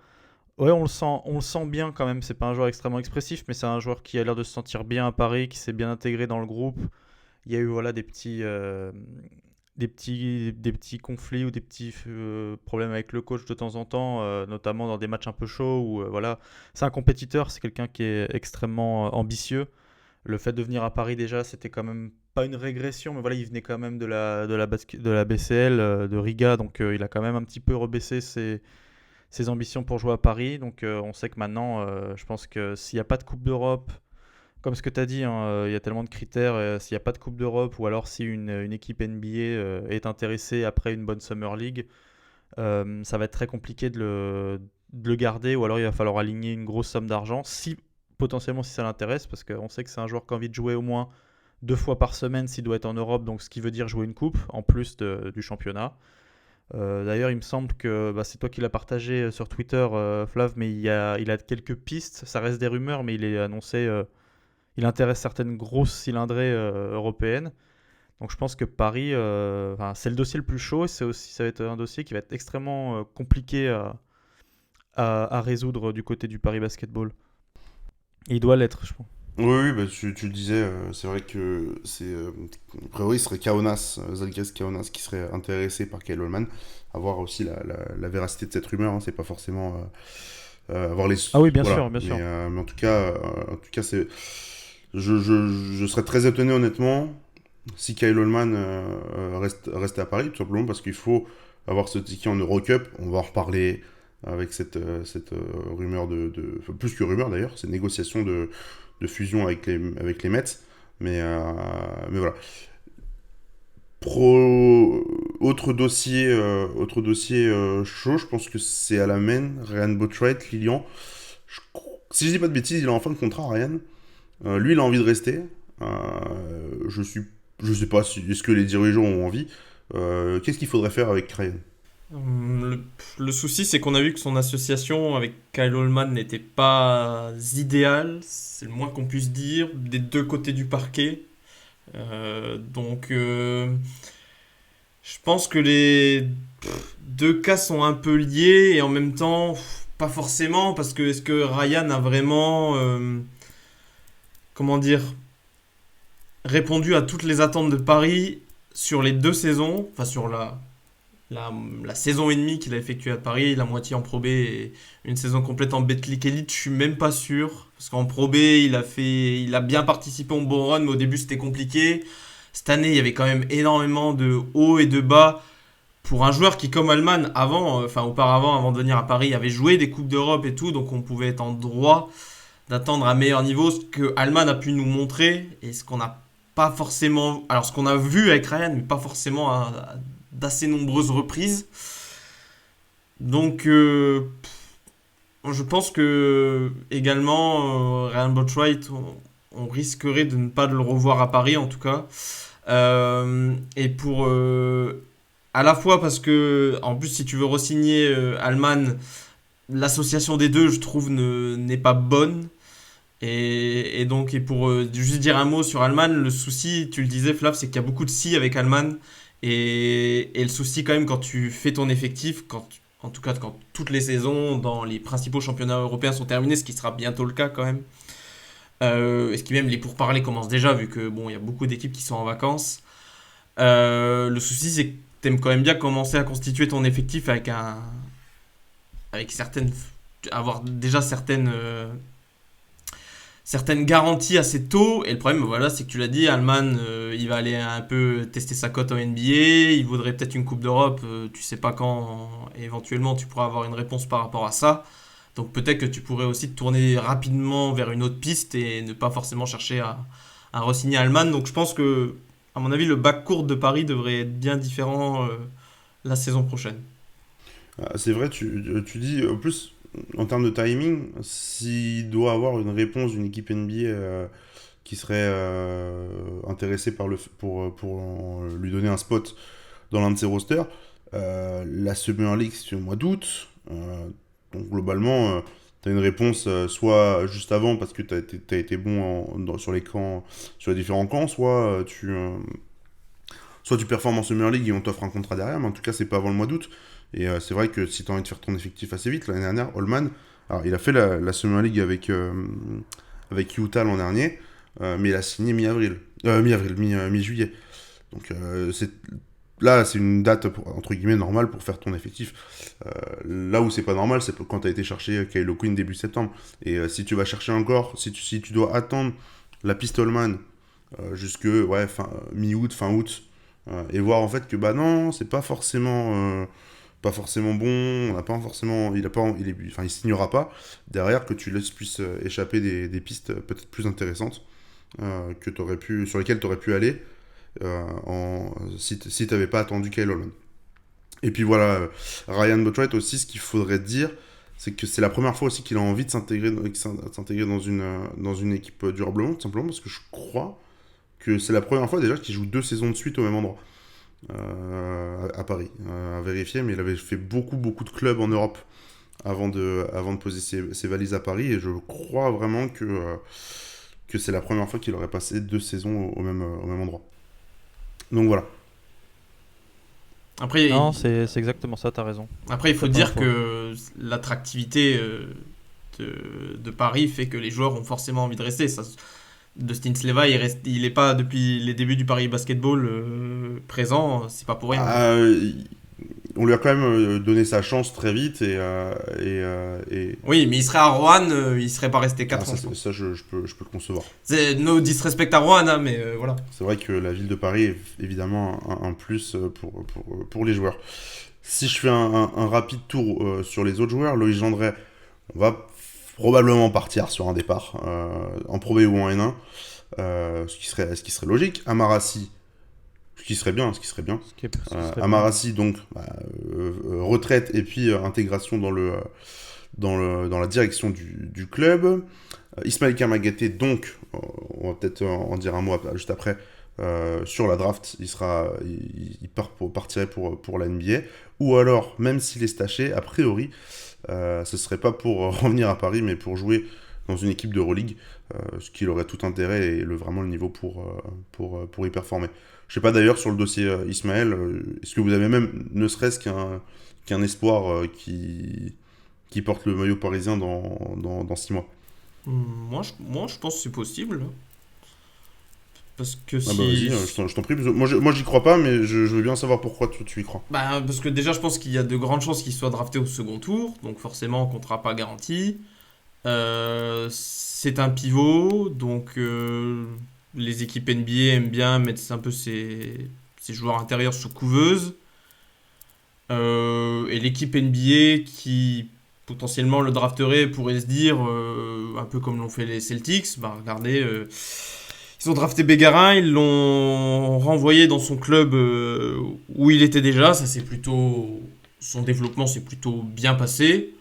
Ouais, on le sent bien quand même. C'est pas un joueur extrêmement expressif, mais c'est un joueur qui a l'air de se sentir bien à Paris, qui s'est bien intégré dans le groupe. Il y a eu voilà, des petits conflits ou des petits problèmes avec le coach de temps en temps, notamment dans des matchs un peu chauds où voilà, c'est un compétiteur, c'est quelqu'un qui est extrêmement ambitieux. Le fait de venir à Paris déjà, c'était quand même pas une régression, mais voilà, il venait quand même de la BCL, de Riga, donc il a quand même un petit peu rebaissé ses ambitions pour jouer à Paris. Donc on sait que maintenant, je pense que s'il n'y a pas de Coupe d'Europe, comme ce que tu as dit, hein, il y a tellement de critères. S'il n'y a pas de Coupe d'Europe ou alors si une équipe NBA est intéressée après une bonne Summer League, ça va être très compliqué de le garder ou alors il va falloir aligner une grosse somme d'argent potentiellement si ça l'intéresse parce qu'on sait que c'est un joueur qui a envie de jouer au moins 2 fois par semaine s'il doit être en Europe, donc ce qui veut dire jouer une coupe en plus du championnat. D'ailleurs, il me semble que c'est toi qui l'as partagé sur Twitter, Flav, mais il a quelques pistes. Ça reste des rumeurs, mais il est annoncé. Il intéresse certaines grosses cylindrées européennes. Donc je pense que Paris, c'est le dossier le plus chaud. Et ça va être un dossier qui va être extrêmement compliqué à résoudre du côté du Paris Basketball. Et il doit l'être, je pense. Oui, tu le disais, c'est vrai que a priori, ce serait Zalgiris Kaunas qui serait intéressé par Kyle Allman. À voir aussi la véracité de cette rumeur, hein, c'est pas forcément avoir les. Ah oui, bien voilà. sûr, bien sûr. Mais en tout cas, je serais très étonné honnêtement si Kyle Allman restait à Paris, tout simplement parce qu'il faut avoir ce ticket en Eurocup. On va en reparler avec cette rumeur enfin, plus que rumeur d'ailleurs, c'est négociation de fusion avec les Mets. Mais voilà. Autre dossier chaud, je pense que c'est à la main, Ryan Boatwright, Lilian. Si je dis pas de bêtises, il est en fin de contrat, Ryan. Lui, il a envie de rester. Je sais pas est-ce que les dirigeants ont envie. Qu'est-ce qu'il faudrait faire avec Ryan? Le souci, c'est qu'on a vu que son association avec Kyle Allman n'était pas idéale, c'est le moins qu'on puisse dire, des deux côtés du parquet. Je pense que les deux cas sont un peu liés et en même temps, pas forcément, parce que est-ce que Ryan a vraiment, comment dire, répondu à toutes les attentes de Paris sur les 2 saisons, enfin sur la saison et demie qu'il a effectuée à Paris, la moitié en Pro B et une saison complète en Betclic Elite, je suis même pas sûr. Parce qu'en Pro B, il a bien participé au bon run, mais au début c'était compliqué. Cette année, il y avait quand même énormément de hauts et de bas pour un joueur qui, comme Allman, auparavant, avant de venir à Paris, avait joué des Coupes d'Europe et tout, donc on pouvait être en droit d'attendre un meilleur niveau. Ce que Allman a pu nous montrer et ce qu'on n'a pas forcément. Alors, ce qu'on a vu avec Ryan, mais pas forcément d'assez nombreuses reprises. Donc, je pense que également, Ryan Boatwright, on risquerait de ne pas le revoir à Paris en tout cas. Et pour À la fois parce que, en plus, si tu veux re-signer Alman, l'association des deux, je trouve, n'est pas bonne. Et donc, et pour juste dire un mot sur Alman, le souci, tu le disais, Flav, c'est qu'il y a beaucoup de si avec Alman. Et le souci, quand même, quand tu fais ton effectif, en tout cas, quand toutes les saisons dans les principaux championnats européens sont terminées, ce qui sera bientôt le cas quand même. Et ce qui même les pourparlers commencent déjà, vu que bon, il y a beaucoup d'équipes qui sont en vacances. Le souci, c'est que t'aimes quand même bien commencer à constituer ton effectif avec certaines, avoir déjà certaines garanties assez tôt. Et le problème, voilà, c'est que tu l'as dit, Alman, il va aller un peu tester sa cote en NBA. Il voudrait peut-être une Coupe d'Europe. Tu sais pas quand, éventuellement, tu pourras avoir une réponse par rapport à ça. Donc peut-être que tu pourrais aussi te tourner rapidement vers une autre piste et ne pas forcément chercher à re-signer Alman. Donc je pense que, à mon avis, le backcourt de Paris devrait être bien différent la saison prochaine. C'est vrai, tu dis, en plus, en termes de timing, s'il doit avoir une réponse d'une équipe NBA qui serait intéressée pour lui donner un spot dans l'un de ses rosters, la Summer League, c'est au mois d'août. Donc globalement, tu as une réponse soit juste avant parce que tu as été bon sur les camps, sur les différents camps, soit tu performes en Summer League et on t'offre un contrat derrière, mais en tout cas, c'est pas avant le mois d'août. Et c'est vrai que si tu as envie de faire ton effectif assez vite, l'année dernière, Holman, alors il a fait la Summer League avec Utah l'an dernier, mais il a signé mi-juillet. Donc là, c'est une date entre guillemets normale pour faire ton effectif. Là où c'est pas normal, c'est quand tu as été chercher Kylo Quinn début septembre. Et si tu vas chercher encore, si tu dois attendre la piste Holman jusque mi-août, fin août, et voir en fait que bah non, c'est pas forcément bon, on n'a pas forcément, il signera pas derrière que tu puisses échapper des pistes peut-être plus intéressantes sur lesquelles tu aurais pu aller si tu n'avais pas attendu Kyle Holman. Et puis voilà, Ryan Boatwright aussi, ce qu'il faudrait dire, c'est que c'est la première fois aussi qu'il a envie de s'intégrer dans une équipe durablement, tout simplement parce que je crois que c'est la première fois déjà qu'il joue 2 saisons de suite au même endroit. À Paris, à vérifier, mais il avait fait beaucoup de clubs en Europe avant de poser ses valises à Paris, et je crois vraiment que c'est la première fois qu'il aurait passé 2 saisons au même endroit. Donc voilà. Après, Non, c'est exactement ça, t'as raison. Après, il faut C'est dire pas que l'attractivité de Paris fait que les joueurs ont forcément envie de rester. Dustin Sleva, il est pas depuis les débuts du Paris Basketball présent, c'est pas pour rien. On lui a quand même donné sa chance très vite et Oui, mais il serait à Rouen, il serait pas resté 4 ans. ça je peux le concevoir. C'est no disrespect à Rouen, hein, mais voilà. C'est vrai que la ville de Paris est évidemment un plus pour les joueurs. Si je fais un rapide tour sur les autres joueurs, Loïs Gendret, on va probablement partir sur un départ en Pro B ou en N1, ce qui serait logique. Amarassi, ce qui serait bien. Amarassi, donc, retraite et puis intégration dans la direction du club. Ismaël Kamagaté, donc, on va peut-être en dire un mot juste après, sur la draft, il partirait pour la NBA. Ou alors, même s'il est staché, a priori, ce serait pas pour revenir à Paris, mais pour jouer dans une équipe d'Euroleague, ce qui aurait tout intérêt et vraiment le niveau pour y performer. Je sais pas d'ailleurs sur le dossier Ismaël, est-ce que vous avez même ne serait-ce qu'un espoir qui porte le maillot parisien dans 6 mois? Moi, je pense que c'est possible. Parce que Ah bah vas-y, je t'en prie. Moi, j'y crois pas, mais je veux bien savoir pourquoi tu y crois. Bah, parce que déjà, je pense qu'il y a de grandes chances qu'il soit drafté au second tour, donc forcément, contrat pas garanti. C'est un pivot, donc les équipes NBA aiment bien mettre un peu ces joueurs intérieurs sous couveuse. Et l'équipe NBA qui potentiellement le drafterait pourrait se dire, un peu comme l'ont fait les Celtics, bah regardez, ils ont drafté Bégarin, ils l'ont renvoyé dans son club où il était déjà, son développement s'est plutôt bien passé.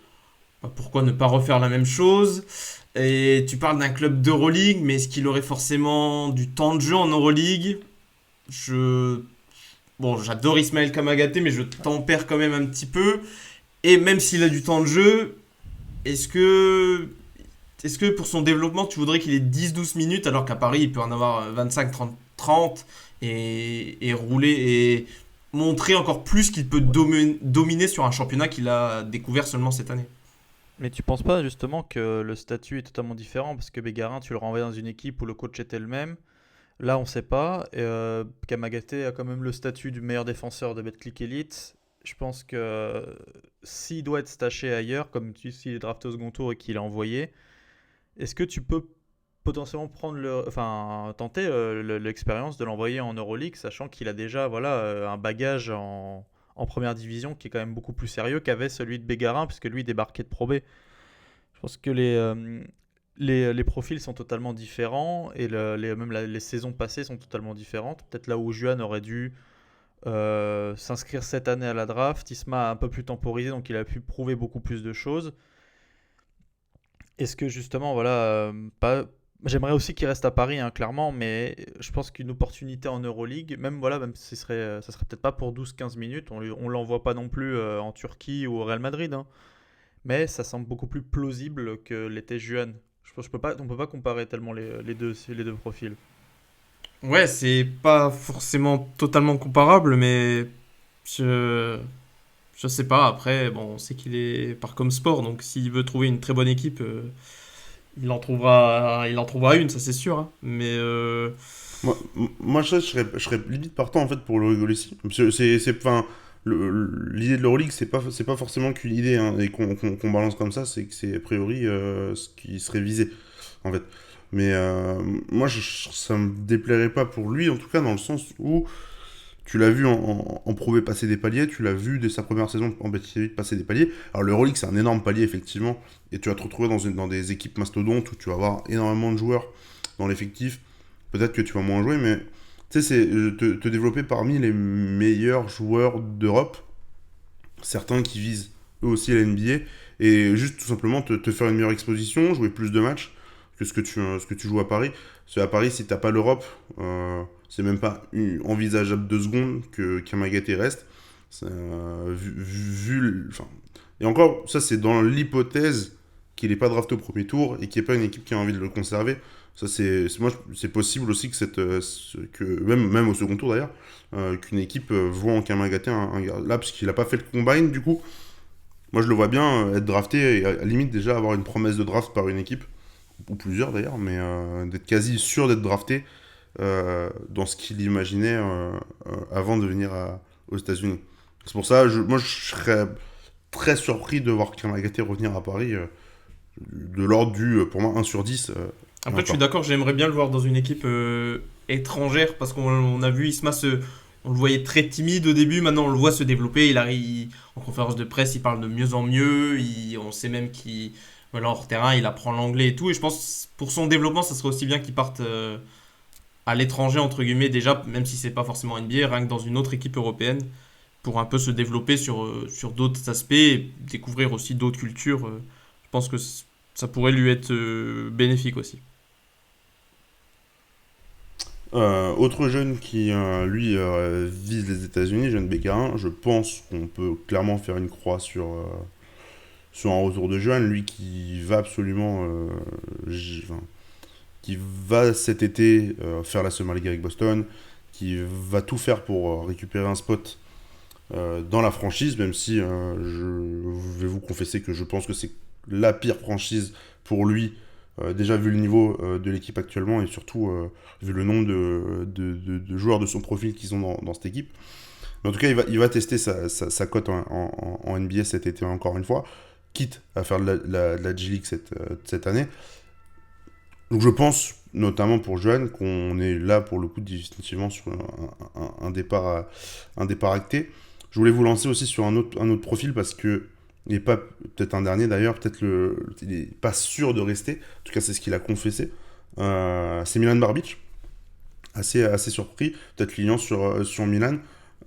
Bah, pourquoi ne pas refaire la même chose? Et tu parles d'un club d'Euroleague, mais est-ce qu'il aurait forcément du temps de jeu en Euroleague? bon, j'adore Ismaël Kamagaté, mais je tempère quand même un petit peu. Et même s'il a du temps de jeu, est-ce que, est-ce que pour son développement, tu voudrais qu'il ait 10-12 minutes alors qu'à Paris, il peut en avoir 25, 30, 30 et rouler et montrer encore plus qu'il peut dominer sur un championnat qu'il a découvert seulement cette année? Mais tu penses pas justement que le statut est totalement différent parce que Bégarin, tu le renvoies dans une équipe où le coach était le même. Là, on sait pas. Et, Kamagaté a quand même le statut du meilleur défenseur de Betclic Elite. Je pense que s'il doit être staché ailleurs, comme tu s'il est drafté au second tour et qu'il est envoyé, est-ce que tu peux potentiellement tenter l'expérience de l'envoyer en Euroleague, sachant qu'il a déjà un bagage en première division qui est quand même beaucoup plus sérieux qu'avait celui de Bégarin, puisque lui débarquait de Pro B. Je pense que les profils sont totalement différents et les saisons passées sont totalement différentes. Peut-être là où Juan aurait dû s'inscrire cette année à la draft, Isma a un peu plus temporisé, donc il a pu prouver beaucoup plus de choses. Est-ce que justement, pas... J'aimerais aussi qu'il reste à Paris, hein, clairement, mais je pense qu'une opportunité en Euroleague, même si ça serait peut-être pas pour 12-15 minutes, on l'envoie pas non plus en Turquie ou au Real Madrid, hein, mais ça semble beaucoup plus plausible que l'était Juan. On peut pas comparer tellement les deux profils. Ouais, c'est pas forcément totalement comparable, mais je, je sais pas. Après, bon, on sait qu'il est par comme sport, donc s'il veut trouver une très bonne équipe, il en trouvera une, ça c'est sûr, hein. Mais Moi, je serais limite partant en fait pour le rigoler ici. Enfin, l'idée de l'Euroleague, c'est pas forcément qu'une idée, hein, et qu'on balance comme ça, c'est que c'est a priori ce qui serait visé, en fait. Mais moi, ça me déplairait pas pour lui, en tout cas, dans le sens où tu l'as vu en Pro B passer des paliers, tu l'as vu dès sa première saison en Betclic passer des paliers. Alors, l'Euroleague, c'est un énorme palier, effectivement, et tu vas te retrouver dans des équipes mastodontes où tu vas avoir énormément de joueurs dans l'effectif. Peut-être que tu vas moins jouer, mais tu sais, c'est te développer parmi les meilleurs joueurs d'Europe, certains qui visent eux aussi la NBA, et juste tout simplement te faire une meilleure exposition, jouer plus de matchs que ce que tu joues à Paris. Parce qu'à Paris, si t'as pas l'Europe, c'est même pas envisageable 2 secondes qu'un Magaté reste. Enfin, et encore, ça c'est dans l'hypothèse qu'il n'est pas drafté au premier tour et qu'il n'y ait pas une équipe qui a envie de le conserver. Ça, c'est possible aussi que même au second tour d'ailleurs, qu'une équipe voit en Kamagaté un gars là, parce qu'il n'a pas fait le combine, du coup. Moi, je le vois bien être drafté et à la limite déjà avoir une promesse de draft par une équipe, ou plusieurs d'ailleurs, mais d'être quasi sûr d'être drafté dans ce qu'il imaginait avant de venir aux États-Unis. C'est pour ça, moi, je serais très surpris de voir Kamagaté revenir à Paris de l'ordre pour moi, 1 sur 10. après, je suis d'accord, j'aimerais bien le voir dans une équipe étrangère parce qu'on a vu Isma on le voyait très timide au début, maintenant on le voit se développer. Il arrive en conférence de presse, il parle de mieux en mieux. On sait même qu'il, voilà, hors terrain, il apprend l'anglais et tout. Et je pense pour son développement, ça serait aussi bien qu'il parte à l'étranger, entre guillemets, déjà, même si c'est pas forcément NBA, rien que dans une autre équipe européenne, pour un peu se développer sur d'autres aspects et découvrir aussi d'autres cultures. Je pense que ça pourrait lui être bénéfique aussi. Autre jeune qui, lui, vise les États-Unis, jeune Bécarin, je pense qu'on peut clairement faire une croix sur un retour de Juan, lui qui va absolument, enfin, qui va cet été faire la Summer League avec Boston, qui va tout faire pour récupérer un spot dans la franchise, même si je vais vous confesser que je pense que c'est la pire franchise pour lui, déjà vu le niveau de l'équipe actuellement et surtout vu le nombre de joueurs de son profil qu'ils ont dans cette équipe. Mais en tout cas, il va tester sa cote en NBA cet été encore une fois, quitte à faire de la G-League cette année. Donc je pense, notamment pour Johan, qu'on est là pour le coup définitivement sur un départ acté. Je voulais vous lancer aussi sur un autre profil parce que il n'est pas, peut-être un dernier d'ailleurs, il n'est pas sûr de rester. En tout cas, c'est ce qu'il a confessé. C'est Milan Barbic, assez surpris, peut-être liant sur Milan.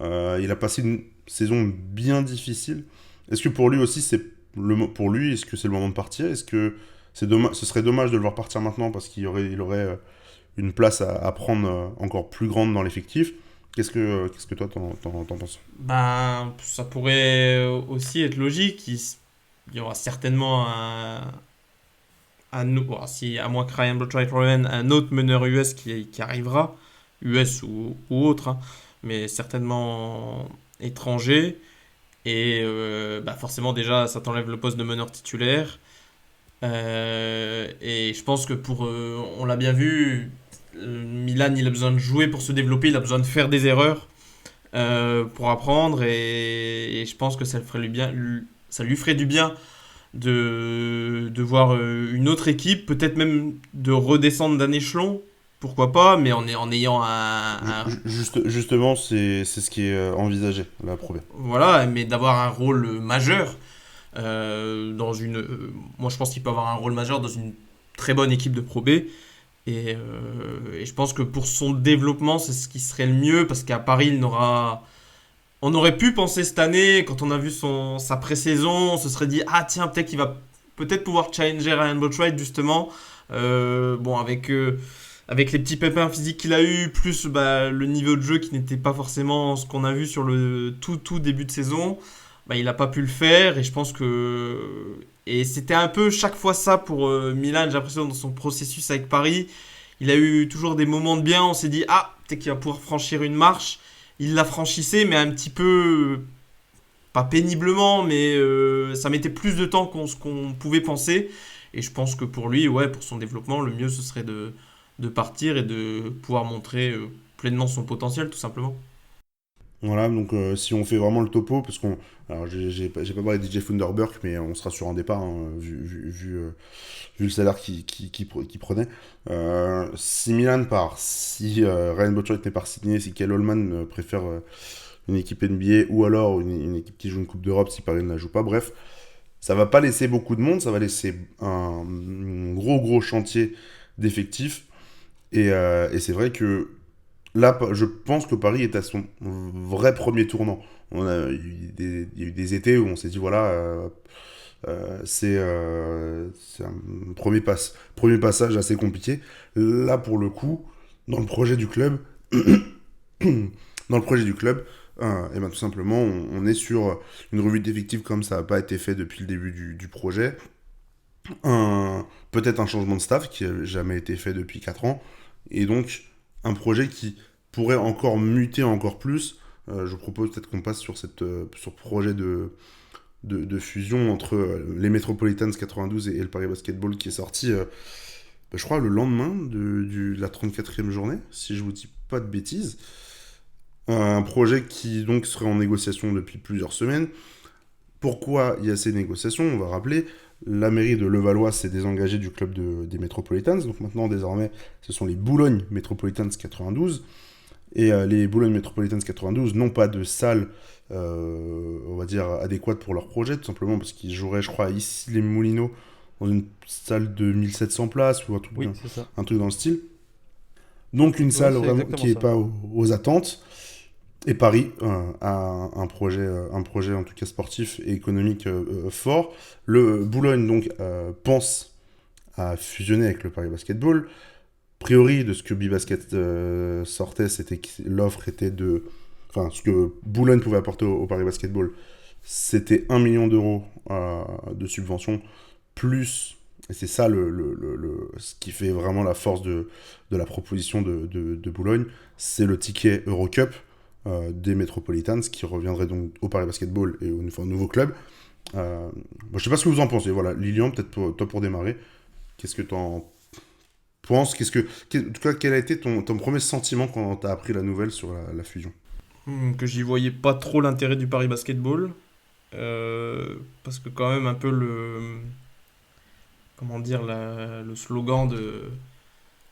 Il a passé une saison bien difficile. Est-ce que pour lui aussi, est-ce que c'est le moment de partir? Est-ce que ce serait dommage de le voir partir maintenant parce qu'il aurait une place à prendre encore plus grande dans l'effectif? Qu'est-ce que toi t'en penses? Ben, ça pourrait aussi être logique. Il y aura certainement bon, si, à moins que Ryan Botwright revienne, un autre meneur US qui arrivera, US ou autre, hein, mais certainement étranger. Et bah forcément, déjà, ça t'enlève le poste de meneur titulaire. Et je pense que on l'a bien vu, Milan, il a besoin de jouer pour se développer, il a besoin de faire des erreurs pour apprendre. Et je pense que ça lui ferait du bien de voir une autre équipe, peut-être même de redescendre d'un échelon, pourquoi pas, mais en ayant Justement, c'est ce qui est envisagé, la Pro B. voilà, mais d'avoir un rôle majeur dans moi je pense qu'il peut avoir un rôle majeur dans une très bonne équipe de Pro B. Et je pense que pour son développement, c'est ce qui serait le mieux, parce qu'à Paris, on aurait pu penser cette année, quand on a vu sa pré-saison, on se serait dit, ah tiens, peut-être qu'il va peut-être pouvoir challenger Ryan Botwright, justement. Bon, avec les petits pépins physiques qu'il a eu, plus bah, le niveau de jeu qui n'était pas forcément ce qu'on a vu sur le tout début de saison, bah, il n'a pas pu le faire. Et je pense que. Et c'était un peu chaque fois ça pour Milan, j'ai l'impression, dans son processus avec Paris. Il a eu toujours des moments de bien, on s'est dit, ah, peut-être qu'il va pouvoir franchir une marche. Il la franchissait, mais un petit peu, pas péniblement, mais ça mettait plus de temps ce qu'on pouvait penser. Et je pense que pour lui, ouais, pour son développement, le mieux ce serait de partir et de pouvoir montrer pleinement son potentiel, tout simplement. Voilà, donc si on fait vraiment le topo, parce qu'on. Alors, j'ai pas parlé de DJ Funderburk, mais on sera sur un départ, hein, vu le salaire qu'il prenait. Si Milan part, si Ryan Botwright n'est pas signé, si Kyle Holman préfère une équipe NBA, ou alors une équipe qui joue une Coupe d'Europe si Paris ne la joue pas, bref, ça va pas laisser beaucoup de monde, ça va laisser un gros chantier d'effectifs. Et c'est vrai que là, je pense que Paris est à son vrai premier tournant. Il y a eu des étés où on s'est dit, voilà, c'est un premier passage assez compliqué. Là, pour le coup, dans le projet du club, dans le projet du club, et ben, tout simplement, on est sur une revue d'effectifs comme ça n'a pas été fait depuis le début du projet. Peut-être un changement de staff qui n'a jamais été fait depuis 4 ans. Et donc, un projet qui pourrait encore muter encore plus. Je propose peut-être qu'on passe sur sur projet de fusion entre les Metropolitans 92 et le Paris Basketball qui est sorti, je crois, le lendemain de la 34e journée, si je vous dis pas de bêtises. Un projet qui donc serait en négociation depuis plusieurs semaines. Pourquoi il y a ces négociations? On va rappeler, la mairie de Levallois s'est désengagée du club des Metropolitans, donc maintenant désormais ce sont les Boulogne Metropolitans 92. Et les Boulogne Metropolitans 92 n'ont pas de salle, on va dire, adéquate pour leur projet, tout simplement parce qu'ils joueraient, je crois, ici les Moulineaux, dans une salle de 1700 places ou Oui, c'est ça. un truc dans le style. Donc une Ouais, salle c'est vraiment exactement qui n'est ça. pas aux attentes. Et Paris a un projet en tout cas sportif et économique fort. Le Boulogne donc pense à fusionner avec le Paris Basketball. A priori, de ce que Bibasket sortait, c'était que l'offre était de... Enfin, ce que Boulogne pouvait apporter au Paris Basketball, c'était 1 million d'euros de subvention, plus, et c'est ça ce qui fait vraiment la force de la proposition de Boulogne, c'est le ticket Eurocup des Metropolitans qui reviendrait donc au Paris Basketball et au nouveau club. Je sais pas ce que vous en pensez. Voilà, Lilian, peut-être toi pour démarrer. Qu'est-ce que t'en penses en tout cas, quel a été ton premier sentiment quand t'as appris la nouvelle sur la fusion? Que j'y voyais pas trop l'intérêt du Paris Basketball. Parce que quand même un peu comment dire, le slogan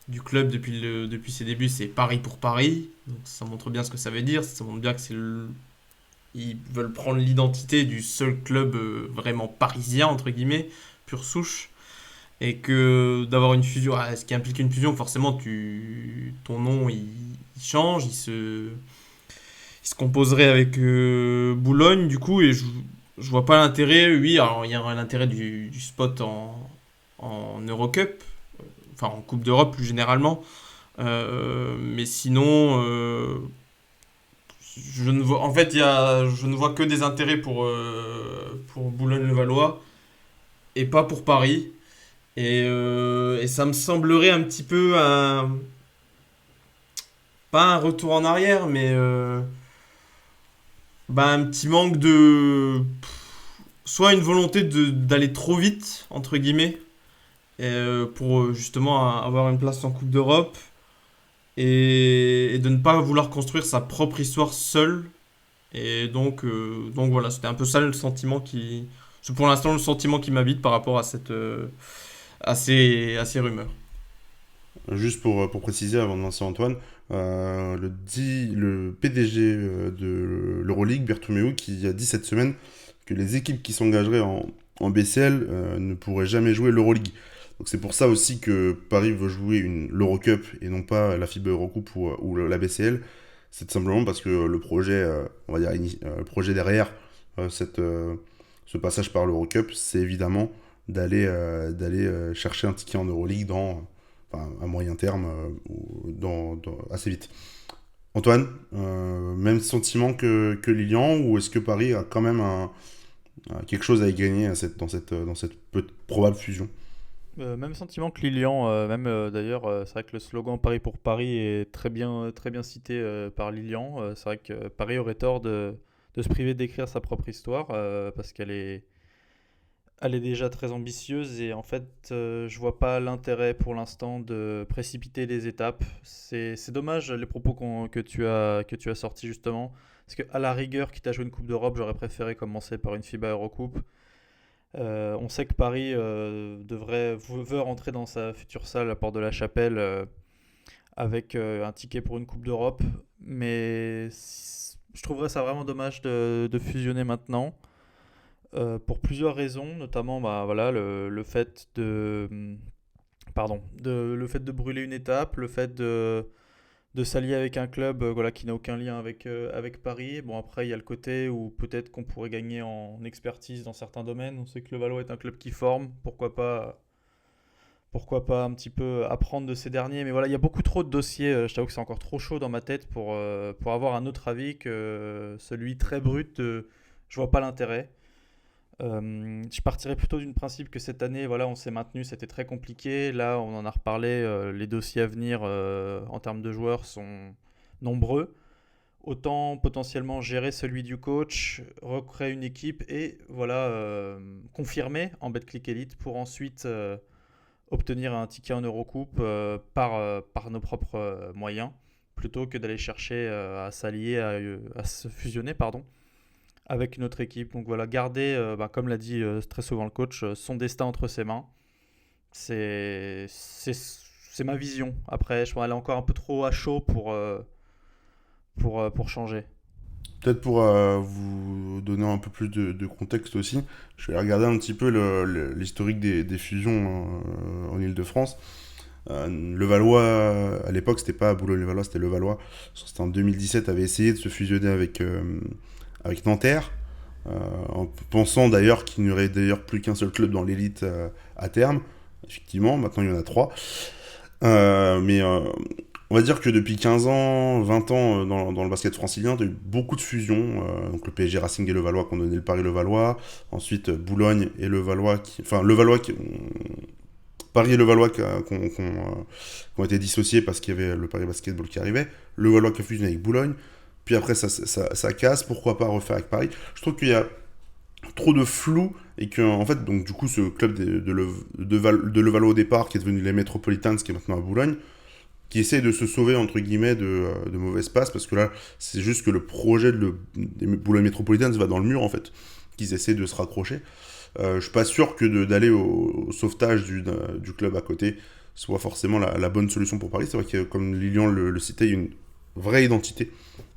du club depuis ses débuts, c'est Paris pour Paris. Donc ça montre bien ce que ça veut dire. Ça montre bien que ils veulent prendre l'identité du seul club vraiment parisien, entre guillemets, pure souche. Et que d'avoir une fusion, ce qui implique une fusion, forcément, ton nom, il change, il se composerait avec Boulogne, du coup, et je vois pas l'intérêt. Oui, alors il y a l'intérêt du spot en Eurocup, enfin en Coupe d'Europe plus généralement. Mais sinon, En fait, je ne vois que des intérêts pour Boulogne-le-Valois et pas pour Paris. Et ça me semblerait un petit peu pas un retour en arrière, mais un petit manque soit une volonté d'aller trop vite, entre guillemets, pour justement avoir une place en Coupe d'Europe, et de ne pas vouloir construire sa propre histoire seul. Et donc voilà, c'était un peu ça le sentiment c'est pour l'instant le sentiment qui m'habite par rapport à ces rumeurs. Juste pour préciser, avant de lancer Antoine, le PDG de l'Euroleague, Bertomeu, qui a dit cette semaine que les équipes qui s'engageraient en BCL ne pourraient jamais jouer l'Euroleague. Donc c'est pour ça aussi que Paris veut jouer l'Eurocup et non pas la FIBA Eurocoupe ou la BCL. C'est tout simplement parce que le projet, on va dire, le projet derrière ce passage par l'Eurocup, c'est évidemment d'aller chercher un ticket en Euroleague à moyen terme, assez vite. Antoine, même sentiment que Lilian, ou est-ce que Paris a quand même quelque chose à y gagner dans cette probable fusion? Même sentiment que Lilian, d'ailleurs, c'est vrai que le slogan Paris pour Paris est très bien cité par Lilian. C'est vrai que Paris aurait tort de se priver d'écrire sa propre histoire parce elle est déjà très ambitieuse et en fait, je vois pas l'intérêt pour l'instant de précipiter les étapes. C'est dommage les propos que tu as sortis justement. Parce qu'à la rigueur, quitte à jouer une Coupe d'Europe, j'aurais préféré commencer par une FIBA Eurocoupe. On sait que Paris veut rentrer dans sa future salle à Porte de la Chapelle avec un ticket pour une Coupe d'Europe, mais je trouverais ça vraiment dommage de fusionner maintenant pour plusieurs raisons, notamment voilà, le fait le fait de brûler une étape, le fait de s'allier avec un club voilà, qui n'a aucun lien avec Paris. Bon, après, il y a le côté où peut-être qu'on pourrait gagner en expertise dans certains domaines. On sait que le Valois est un club qui forme. Pourquoi pas un petit peu apprendre de ces derniers. Mais voilà, il y a beaucoup trop de dossiers. Je t'avoue que c'est encore trop chaud dans ma tête pour avoir un autre avis que celui très brut. Je vois pas l'intérêt. Je partirais plutôt d'une principe que cette année, voilà, on s'est maintenu, c'était très compliqué. Là, on en a reparlé, les dossiers à venir en termes de joueurs sont nombreux. Autant potentiellement gérer celui du coach, recréer une équipe et voilà, confirmer en Betclic Elite pour ensuite obtenir un ticket en Eurocoupe par nos propres moyens, plutôt que d'aller chercher à s'allier, à se fusionner, pardon, avec une autre équipe. Donc voilà, garder, comme l'a dit très souvent le coach, son destin entre ses mains. C'est ma vision. Après, je pense qu'elle est encore un peu trop à chaud pour changer. Peut-être pour vous donner un peu plus de contexte aussi, je vais regarder un petit peu l'historique des fusions en Ile-de-France. Le Valois, à l'époque, c'était pas Boulogne-le-Valois, c'était le Valois. C'était en 2017, avait essayé de se fusionner avec Nanterre, en pensant d'ailleurs qu'il n'y aurait d'ailleurs plus qu'un seul club dans l'élite à terme. Effectivement, maintenant il y en a 3. Mais on va dire que depuis 15 ans, 20 ans dans le basket francilien, il y a eu beaucoup de fusions. Donc le PSG Racing et le Valois qui ont donné le Paris-le-Valois. Ensuite Boulogne et le Valois Paris et le Valois qui ont été dissociés parce qu'il y avait le Paris Basketball qui arrivait. Le Valois qui a fusionné avec Boulogne. Puis après, ça casse, pourquoi pas refaire avec Paris. Je trouve qu'il y a trop de flou et que, en fait, donc du coup, ce club de Levallois au départ, qui est devenu les Metropolitans, qui est maintenant à Boulogne, qui essaie de se sauver, entre guillemets, de mauvaises passes, parce que là, c'est juste que le projet des Boulogne Metropolitans va dans le mur, en fait, qu'ils essaient de se raccrocher. Je suis pas sûr que d'aller au sauvetage du club à côté soit forcément la bonne solution pour Paris. C'est vrai que, comme Lilian le citait, il y a une vraie identité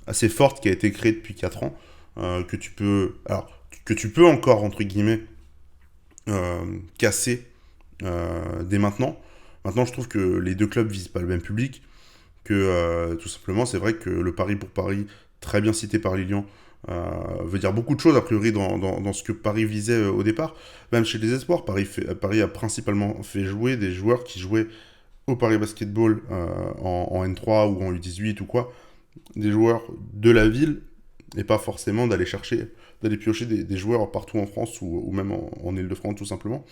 assez forte qui a été créée depuis 4 ans, que tu peux encore, entre guillemets, casser dès maintenant. Maintenant, je trouve que les deux clubs visent pas le même public, que tout simplement, c'est vrai que le Paris pour Paris, très bien cité par Lilian, veut dire beaucoup de choses, a priori, dans ce que Paris visait au départ. Même chez les espoirs, Paris a principalement fait jouer des joueurs qui jouaient au Paris Basketball en N3 ou en U18 ou quoi, des joueurs de la ville et pas forcément d'aller piocher des joueurs partout en France ou même en Île-de-France tout simplement.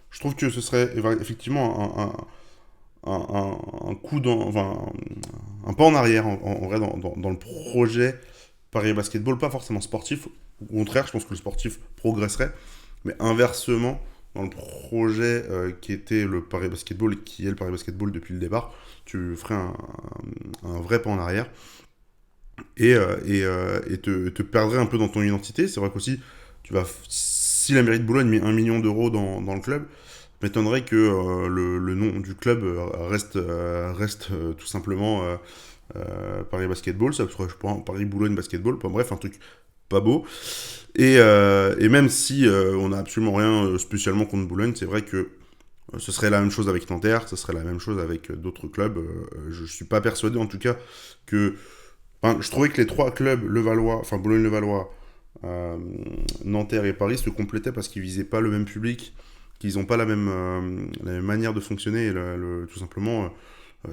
Je trouve que ce serait effectivement un coup un pas en arrière en vrai dans le projet Paris Basketball, pas forcément sportif. Au contraire, je pense que le sportif progresserait, mais inversement, dans le projet qui était le Paris Basketball et qui est le Paris Basketball depuis le départ, tu ferais un vrai pas en arrière et te perdrais un peu dans ton identité. C'est vrai qu'aussi, si la mairie de Boulogne met 1 million d'euros dans le club, m'étonnerait que le nom du club reste tout simplement Paris Basketball, ça serait, je pense, Paris Boulogne Basketball, bref, un truc pas beau. Et même si on n'a absolument rien spécialement contre Boulogne, c'est vrai que ce serait la même chose avec Nanterre, ce serait la même chose avec d'autres clubs. Je suis pas persuadé en tout cas que... Enfin, je trouvais que les trois clubs, Boulogne-Levallois, Nanterre et Paris se complétaient parce qu'ils visaient pas le même public, qu'ils n'ont pas la même manière de fonctionner. Tout simplement,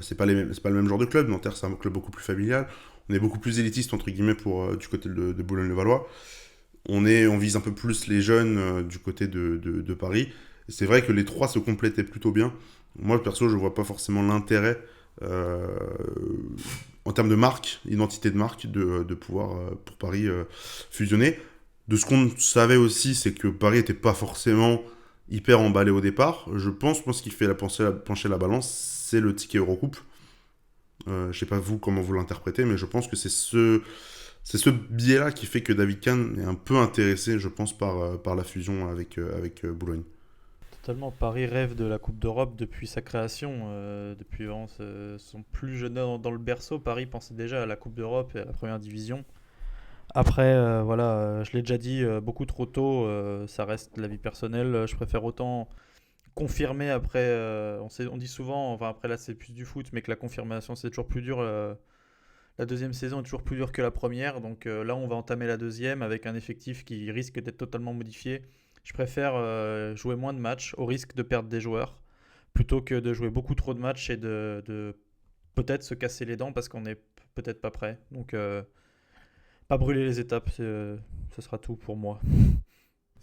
c'est pas le même genre de club. Nanterre, c'est un club beaucoup plus familial. On est beaucoup plus élitiste, entre guillemets, du côté de Boulogne-le-Vallois. On vise un peu plus les jeunes du côté de Paris. Et c'est vrai que les trois se complétaient plutôt bien. Moi, perso, je vois pas forcément l'intérêt en termes de marque, identité de marque, de pouvoir, pour Paris, fusionner. De ce qu'on savait aussi, c'est que Paris n'était pas forcément hyper emballé au départ. Je pense, moi, ce qui fait pencher la balance, c'est le ticket Eurocoupe. Je sais pas vous comment vous l'interprétez, mais je pense que c'est ce biais-là qui fait que David Kahn est un peu intéressé, je pense, par la fusion avec Boulogne. Totalement, Paris rêve de la Coupe d'Europe depuis sa création. Depuis vraiment son plus jeune dans le berceau, Paris pensait déjà à la Coupe d'Europe et à la première division. Après, je l'ai déjà dit, beaucoup trop tôt, ça reste la vie personnelle. Je préfère autant confirmer après. On dit souvent, enfin après là c'est plus du foot, mais que la confirmation c'est toujours plus dur. La deuxième saison est toujours plus dure que la première, donc là on va entamer la deuxième avec un effectif qui risque d'être totalement modifié. Je préfère jouer moins de matchs au risque de perdre des joueurs plutôt que de jouer beaucoup trop de matchs et de peut-être se casser les dents parce qu'on n'est peut-être pas prêt. Donc pas brûler les étapes, ce sera tout pour moi.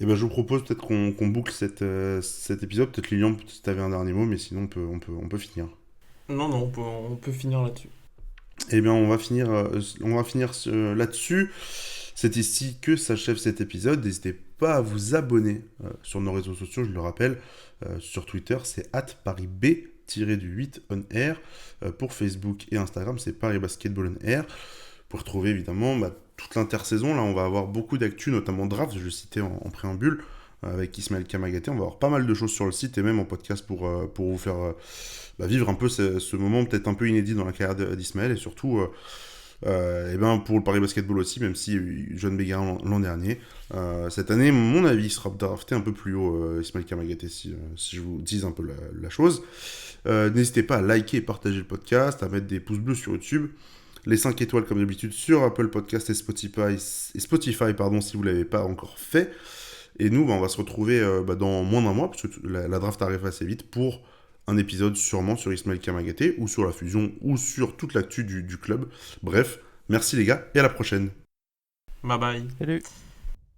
Et ben je vous propose peut-être qu'on boucle cet épisode. Peut-être Lilian, si tu avais un dernier mot, mais sinon on peut finir. Non, on peut finir là-dessus. Eh bien, on va finir là-dessus. C'est ici que s'achève cet épisode. N'hésitez pas à vous abonner sur nos réseaux sociaux, je le rappelle. Sur Twitter, c'est @ParisB-8OnAir. Pour Facebook et Instagram, c'est Paris Basketball on Air. Pour retrouver évidemment toute l'intersaison, là on va avoir beaucoup d'actu, notamment draft, je le citais en préambule, avec Ismaël Kamagaté. On va avoir pas mal de choses sur le site et même en podcast pour vous faire vivre un peu ce moment peut-être un peu inédit dans la carrière d'Ismaël et surtout pour le Paris Basketball aussi, même si John Bégarin l'an dernier. Cette année, mon avis, il sera drafté un peu plus haut, Ismaël Kamagaté, si je vous dis un peu la chose. N'hésitez pas à liker et partager le podcast, à mettre des pouces bleus sur YouTube, les 5 étoiles comme d'habitude sur Apple Podcast et Spotify si vous ne l'avez pas encore fait. Et nous, on va se retrouver dans moins d'un mois, parce que la draft arrive assez vite, pour un épisode sûrement sur Ismaël Kamagaté, ou sur la fusion, ou sur toute l'actu du club. Bref, merci les gars, et à la prochaine. Bye bye. Salut.